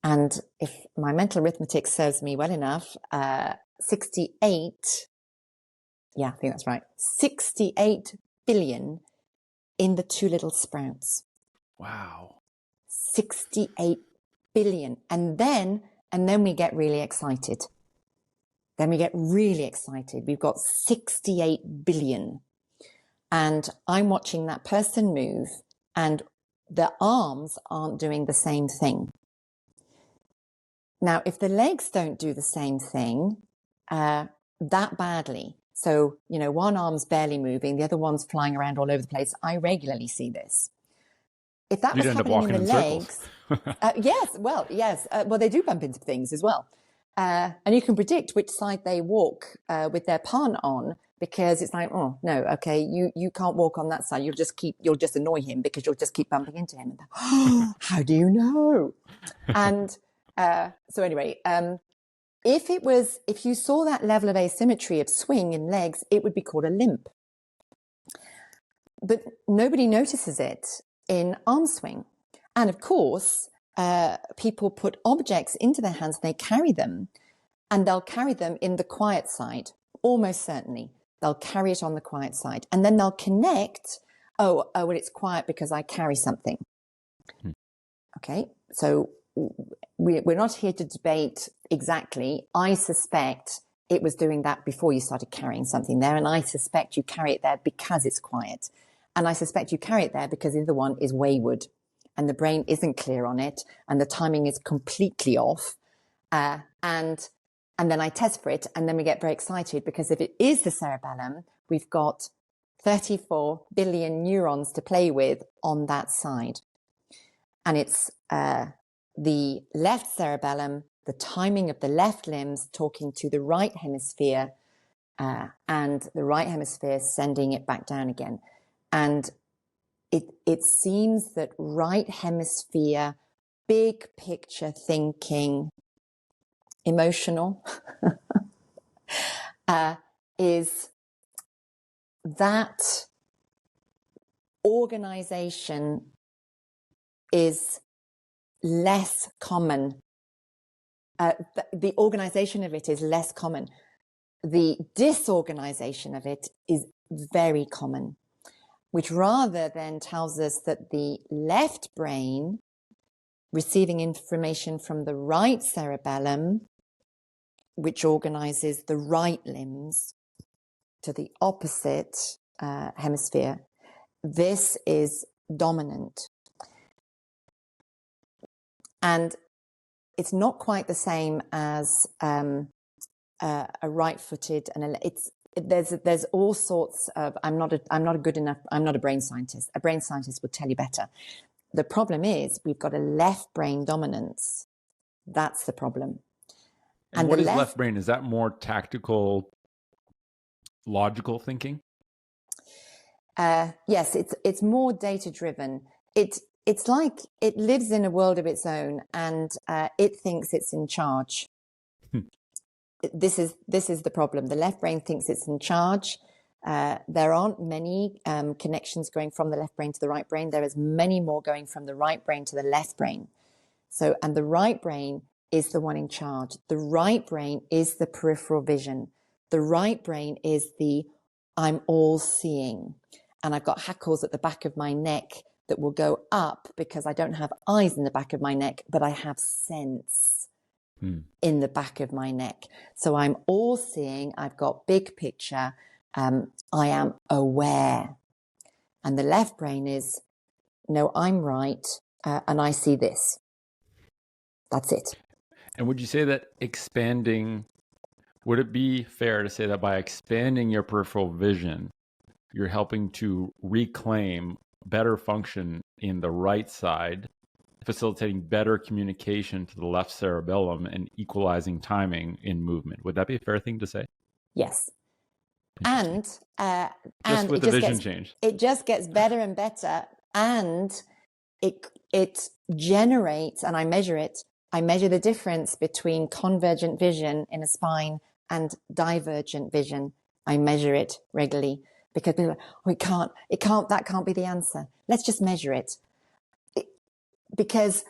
And if my mental arithmetic serves me well enough, 68, yeah, I think that's right, 68 billion in the two little sprouts. Wow. 68 billion. And then we get really excited. We've got 68 billion. And I'm watching that person move, and the arms aren't doing the same thing. Now, if the legs don't do the same thing that badly, so, one arm's barely moving, the other one's flying around all over the place, I regularly see this. If that was happening in the legs, yes. Well, they do bump into things as well. And you can predict which side they walk with their partner on, because it's like, oh, no, okay, you can't walk on that side. You'll just annoy him because you'll just keep bumping into him. And how do you know? And so anyway, if you saw that level of asymmetry of swing in legs, it would be called a limp. But nobody notices it in arm swing. And of course, people put objects into their hands, and they carry them, and they'll carry them in the quiet side, almost certainly. They'll carry it on the quiet side, and then they'll connect, well, it's quiet because I carry something. Okay, so we're not here to debate exactly. I suspect it was doing that before you started carrying something there, and I suspect you carry it there because it's quiet. And I suspect you carry it there because the other one is wayward, and the brain isn't clear on it, and the timing is completely off. And then I test for it, and then we get very excited, because if it is the cerebellum, we've got 34 billion neurons to play with on that side. And it's the left cerebellum, the timing of the left limbs talking to the right hemisphere, and the right hemisphere sending it back down again. And it seems that right hemisphere, big picture thinking, emotional, is that organization is less common. The organization of it is less common. The disorganization of it is very common, which rather then tells us that the left brain, receiving information from the right cerebellum, which organizes the right limbs to the opposite hemisphere, this is dominant. And it's not quite the same as a right-footed, and there's all sorts of. I'm not a brain scientist. A brain scientist would tell you better. The problem is we've got a left brain dominance. That's the problem. And what is left brain? Is that more tactical, logical thinking? Yes, it's more data driven. It's like it lives in a world of its own, and it thinks it's in charge. This is the problem. The left brain thinks it's in charge. There aren't many connections going from the left brain to the right brain. There is many more going from the right brain to the left brain. So, and the right brain is the one in charge. The right brain is the peripheral vision. The right brain is the I'm all seeing. And I've got hackles at the back of my neck that will go up because I don't have eyes in the back of my neck, but I have sense in the back of my neck. So I'm all seeing. I've got big picture. I am aware. And the left brain is, no, I'm right. And I see this. That's it. And would you say that would it be fair to say that by expanding your peripheral vision, you're helping to reclaim better function in the right side, facilitating better communication to the left cerebellum and equalizing timing in movement? Would that be a fair thing to say? Yes. And just with the vision change, it just gets better and better, and it generates, and I measure it. I measure the difference between convergent vision in a spine and divergent vision. I measure it regularly because people are like, oh, that can't be the answer. Let's just measure it. Because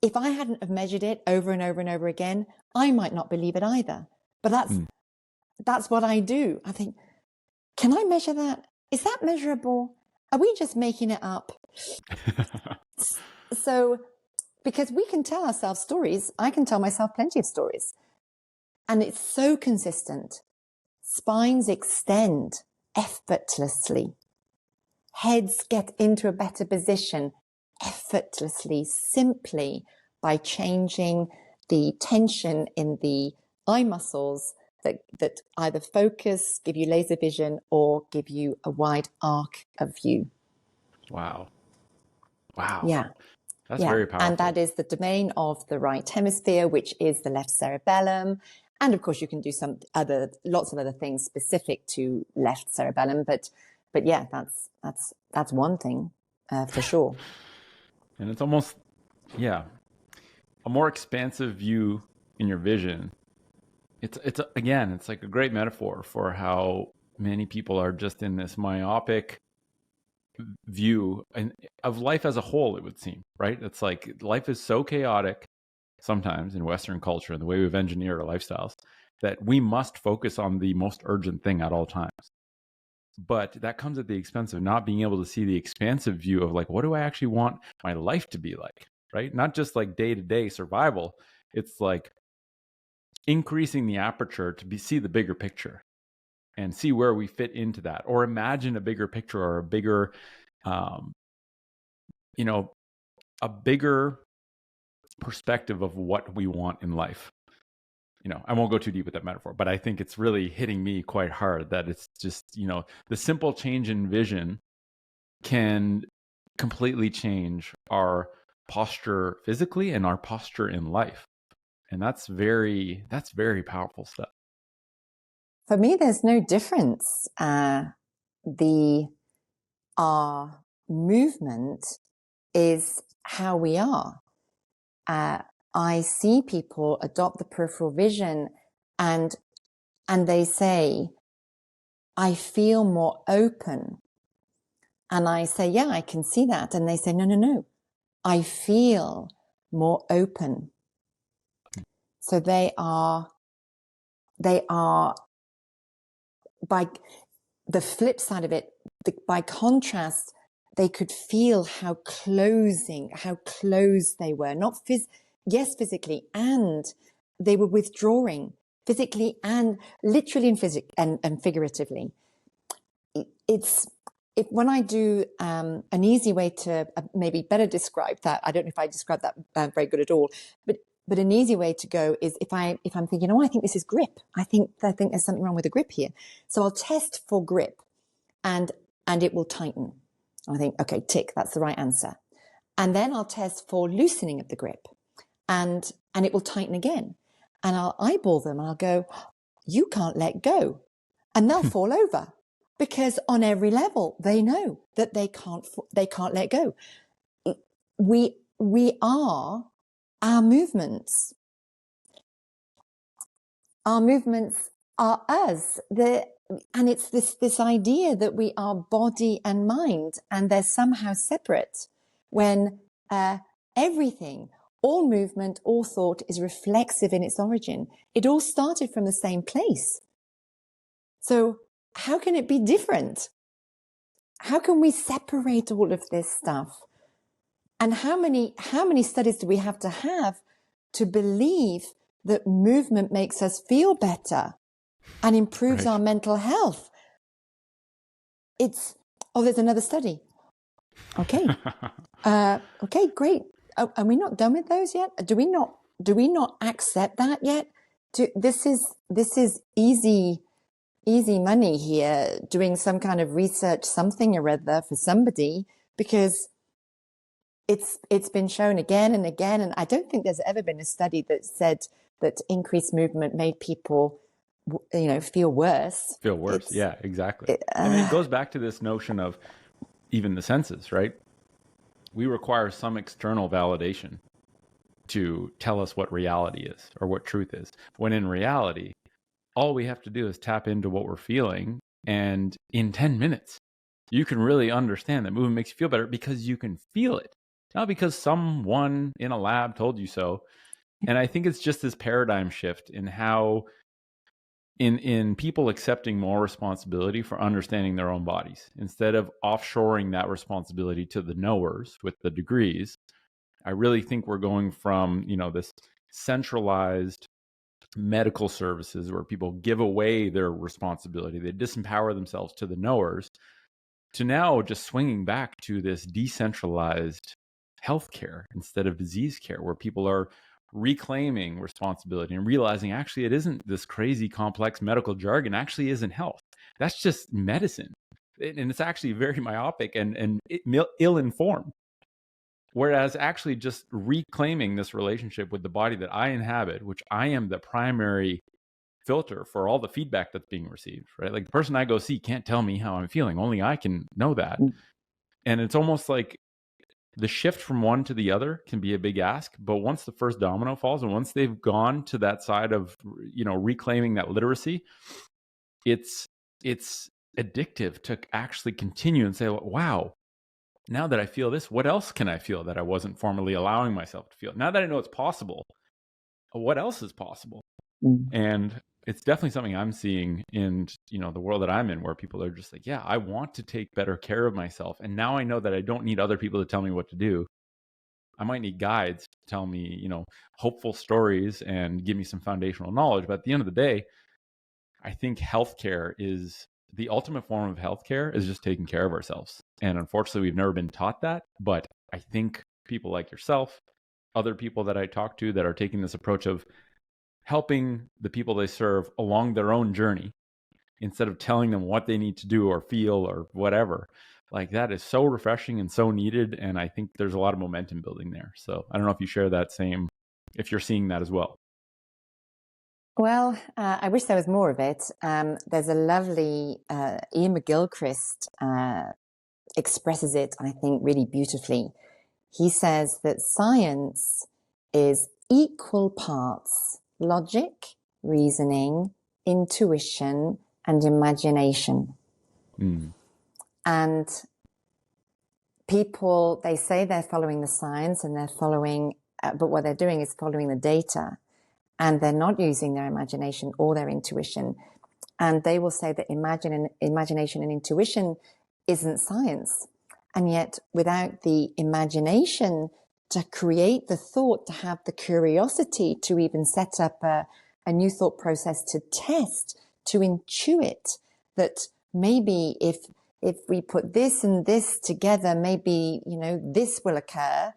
if I hadn't have measured it over and over and over again, I might not believe it either. But that's what I do. I think, can I measure that? Is that measurable? Are we just making it up? So, because we can tell ourselves stories, I can tell myself plenty of stories. And it's so consistent. Spines extend effortlessly. Heads get into a better position effortlessly, simply by changing the tension in the eye muscles that either focus, give you laser vision, or give you a wide arc of view. Wow. Yeah. That's very powerful. And that is the domain of the right hemisphere, which is the left cerebellum. And of course, you can do lots of other things specific to left cerebellum. But yeah, that's one thing for sure. And it's almost, a more expansive view in your vision. It's like a great metaphor for how many people are just in this myopic view of life as a whole, it would seem, right? It's like life is so chaotic sometimes in Western culture and the way we've engineered our lifestyles that we must focus on the most urgent thing at all times. But that comes at the expense of not being able to see the expansive view of like, what do I actually want my life to be like, right? Not just like day-to-day survival. It's like increasing the aperture to see the bigger picture and see where we fit into that, or imagine a bigger picture or a bigger, a bigger perspective of what we want in life. I won't go too deep with that metaphor, but I think it's really hitting me quite hard that it's just, the simple change in vision can completely change our posture physically and our posture in life. And that's very powerful stuff. For me, there's no difference. Our movement is how we are. I see people adopt the peripheral vision and they say, I feel more open. And I say, yeah, I can see that. And they say, no, I feel more open. So they are, by the flip side of it, by contrast, they could feel how close they were, yes, physically, and they were withdrawing physically and literally and figuratively. When I do an easy way to maybe better describe that, I don't know if I described that very good at all, but an easy way to go is if I'm thinking, I think this is grip. I think there's something wrong with the grip here. So I'll test for grip and it will tighten. I think, okay, tick, that's the right answer. And then I'll test for loosening of the grip and it will tighten again. And I'll eyeball them and I'll go, you can't let go. And they'll fall over because on every level, they know that they can't let go. We are our movements. Our movements are us. And it's this idea that we are body and mind and they're somehow separate when everything, all movement, all thought is reflexive in its origin. It all started from the same place. So how can it be different? How can we separate all of this stuff? And how many studies do we have to believe that movement makes us feel better and improves our mental health? There's another study. Okay. Okay, great. Are we not done with those yet? Do we not accept that yet? This is easy money here, doing some kind of research, something or other for somebody, because it's been shown again and again. And I don't think there's ever been a study that said that increased movement made people, feel worse. Yeah, exactly. And it goes back to this notion of even the senses, right? We require some external validation to tell us what reality is or what truth is. When in reality, all we have to do is tap into what we're feeling. And in 10 minutes, you can really understand that movement makes you feel better because you can feel it, not because someone in a lab told you so. And I think it's just this paradigm shift in how in people accepting more responsibility for understanding their own bodies instead of offshoring that responsibility to the knowers with the degrees. I really think we're going from, this centralized medical services where people give away their responsibility, they disempower themselves to the knowers, to now just swinging back to this decentralized healthcare instead of disease care, where people are reclaiming responsibility and realizing actually it isn't this crazy complex medical jargon, actually isn't health. That's just medicine. And it's actually very myopic and ill-informed. Whereas actually just reclaiming this relationship with the body that I inhabit, which I am the primary filter for all the feedback that's being received, right? Like the person I go see can't tell me how I'm feeling. Only I can know that. And it's almost like the shift from one to the other can be a big ask. But once the first domino falls and once they've gone to that side of, reclaiming that literacy, it's addictive to actually continue and say, wow, now that I feel this, what else can I feel that I wasn't formerly allowing myself to feel? Now that I know it's possible, what else is possible? And it's definitely something I'm seeing in, the world that I'm in, where people are just like, yeah, I want to take better care of myself. And now I know that I don't need other people to tell me what to do. I might need guides to tell me, hopeful stories and give me some foundational knowledge. But at the end of the day, I think healthcare is the ultimate form of healthcare is just taking care of ourselves. And unfortunately, we've never been taught that. But I think people like yourself, other people that I talk to that are taking this approach of helping the people they serve along their own journey instead of telling them what they need to do or feel or whatever, like that is so refreshing and so needed. And I think there's a lot of momentum building there. So I don't know if you share that same, if you're seeing that as well. Well, I wish there was more of it. There's a lovely, Ian McGilchrist expresses it, I think, really beautifully. He says that science is equal parts logic, reasoning, intuition, and imagination. And people, they say they're following the science and they're following, but what they're doing is following the data. And they're not using their imagination or their intuition. And they will say that imagination and intuition isn't science. And yet, without the imagination to create the thought, to have the curiosity to even set up a new thought process to test, to intuit that maybe if we put this and this together, maybe, this will occur.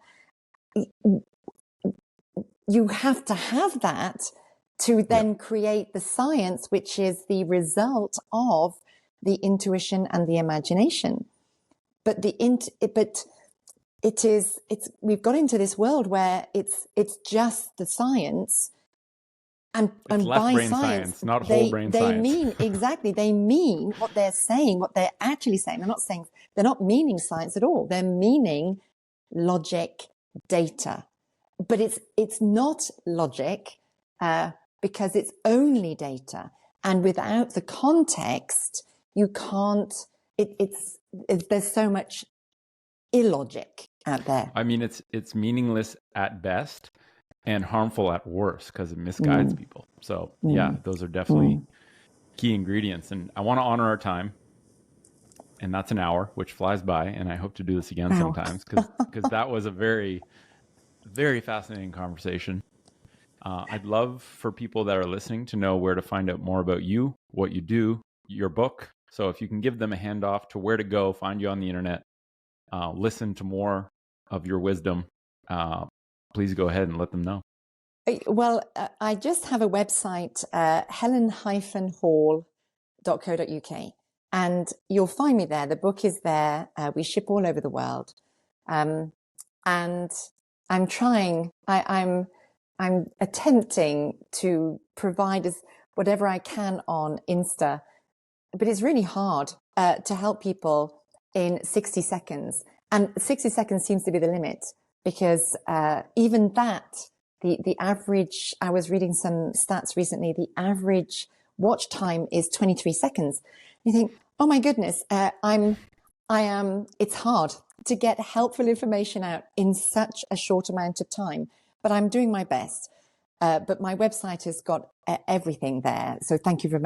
You have to have that to then create the science, which is the result of the intuition and the imagination. But we've got into this world where it's just the science, and by science, not whole brain science. They mean what they're saying, what they're actually saying. They're not meaning science at all. They're meaning logic, data. But it's not logic because it's only data, and without the context, you can't. There's so much illogic out there. I mean, it's meaningless at best and harmful at worst because it misguides people. So yeah, those are definitely key ingredients. And I want to honor our time. And that's an hour, which flies by. And I hope to do this again Wow. sometimes because that was a very, very fascinating conversation. I'd love for people that are listening to know where to find out more about you, what you do, your book. So if you can give them a handoff to where to go, find you on the internet, listen to more of your wisdom, please go ahead and let them know. Well, I just have a website, helen-hall.co.uk, and you'll find me there. The book is there. We ship all over the world. And I'm trying, I'm attempting to provide whatever I can on Insta, but it's really hard to help people in 60 seconds. And 60 seconds seems to be the limit because even that, the average, I was reading some stats recently, the average watch time is 23 seconds. You think, oh my goodness, it's hard to get helpful information out in such a short amount of time, but I'm doing my best. But my website has got everything there. So thank you for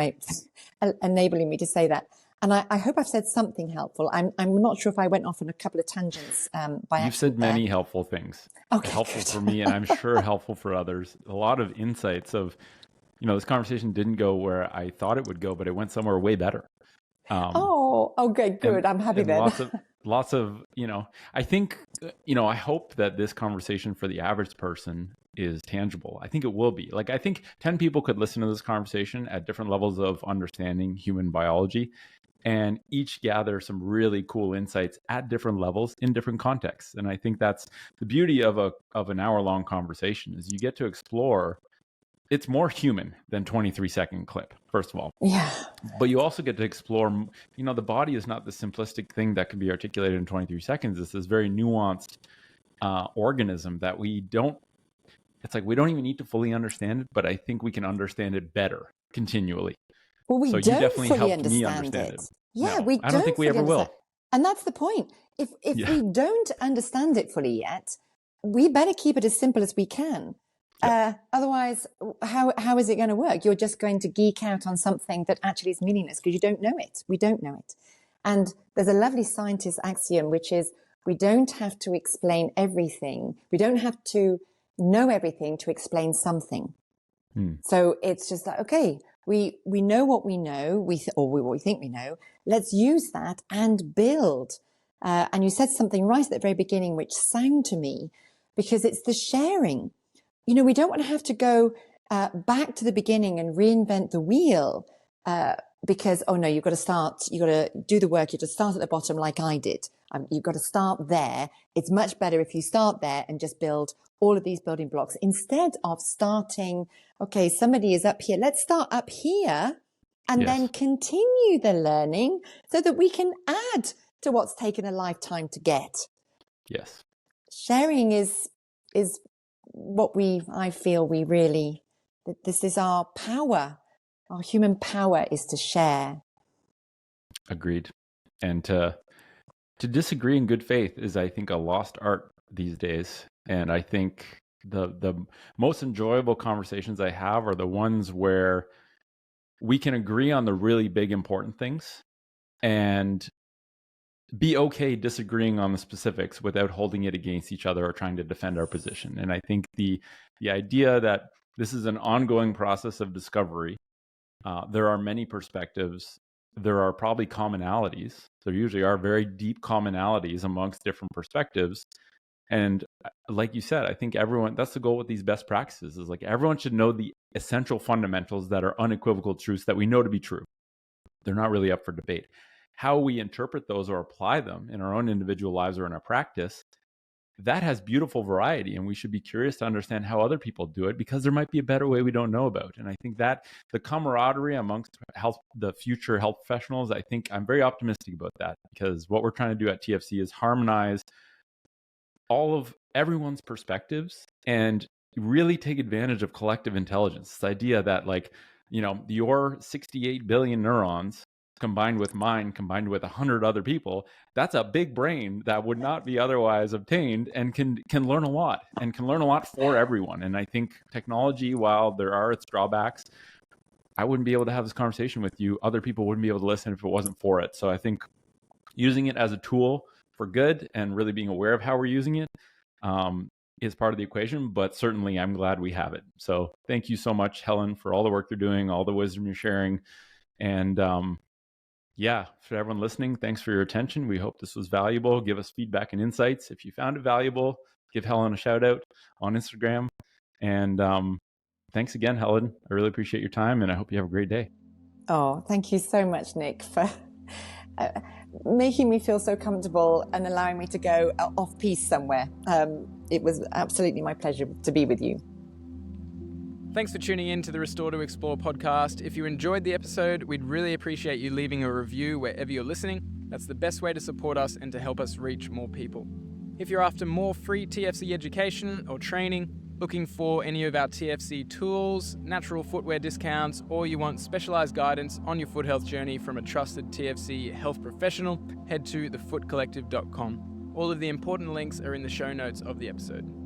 enabling me to say that. And I hope I've said something helpful. I'm not sure if I went off on a couple of tangents by accident. You've said many helpful things. Okay, helpful good. for me, and I'm sure helpful for others. A lot of insights of, this conversation didn't go where I thought it would go, but it went somewhere way better. Okay, good. I'm happy then. Lots of, I think, I hope that this conversation for the average person is tangible. I think it will be. Like, I think 10 people could listen to this conversation at different levels of understanding human biology and each gather some really cool insights at different levels in different contexts. And I think that's the beauty of an hour-long conversation is you get to explore. It's more human than 23-second clip, first of all. Yeah. But you also get to explore, the body is not the simplistic thing that can be articulated in 23 seconds. It's this very nuanced organism that we don't even need to fully understand it, but I think we can understand it better continually. Well, we so don't you definitely fully helped me understand understand it. it. Yeah, No, we I don't think we ever will. And that's the point. If we don't understand it fully yet, we better keep it as simple as we can. Otherwise, how is it going to work? You're just going to geek out on something that actually is meaningless because you don't know it. We don't know it. And there's a lovely scientist axiom, which is we don't have to explain everything. We don't have to know everything to explain something. So it's just like, okay, we know what we know, what we think we know. Let's use that and build. And you said something right at the very beginning, which sang to me, because it's the sharing. We don't want to have to go back to the beginning and reinvent the wheel because, oh no, you've got to do the work. You have to start at the bottom like I did. You've got to start there. It's much better if you start there and just build all of these building blocks instead of starting, okay, somebody is up here. Let's start up here and then continue the learning so that we can add to what's taken a lifetime to get. Yes. Sharing is what I feel we really, this is our power. Our human power is to share. Agreed. And to disagree in good faith is, I think, a lost art these days. And I think the most enjoyable conversations I have are the ones where we can agree on the really big, important things and be okay disagreeing on the specifics without holding it against each other or trying to defend our position. And I think the idea that this is an ongoing process of discovery, there are many perspectives. There are probably commonalities. There usually are very deep commonalities amongst different perspectives. And like you said, I think that's the goal with these best practices is like everyone should know the essential fundamentals that are unequivocal truths that we know to be true. They're not really up for debate. How we interpret those or apply them in our own individual lives or in our practice, that has beautiful variety. And we should be curious to understand how other people do it because there might be a better way we don't know about. And I think that the camaraderie amongst the future health professionals, I think I'm very optimistic about that because what we're trying to do at TFC is harmonize all of everyone's perspectives and really take advantage of collective intelligence. This idea that your 68 billion neurons combined with mine, combined with 100 other people, that's a big brain that would not be otherwise obtained, and can learn a lot, and can learn a lot for everyone. And I think technology, while there are its drawbacks, I wouldn't be able to have this conversation with you. Other people wouldn't be able to listen if it wasn't for it. So I think using it as a tool for good and really being aware of how we're using it is part of the equation, but certainly I'm glad we have it. So thank you so much, Helen, for all the work you're doing, all the wisdom you're sharing. And yeah, for everyone listening, thanks for your attention. We hope this was valuable. Give us feedback and insights. If you found it valuable, give Helen a shout out on Instagram. And thanks again, Helen. I really appreciate your time, and I hope you have a great day. Oh, thank you so much, Nick, for making me feel so comfortable and allowing me to go off piece somewhere. It was absolutely my pleasure to be with you. Thanks for tuning in to the Restore to Explore podcast. If you enjoyed the episode, we'd really appreciate you leaving a review wherever you're listening. That's the best way to support us and to help us reach more people. If you're after more free TFC education or training, looking for any of our TFC tools, natural footwear discounts, or you want specialized guidance on your foot health journey from a trusted TFC health professional, head to thefootcollective.com. All of the important links are in the show notes of the episode.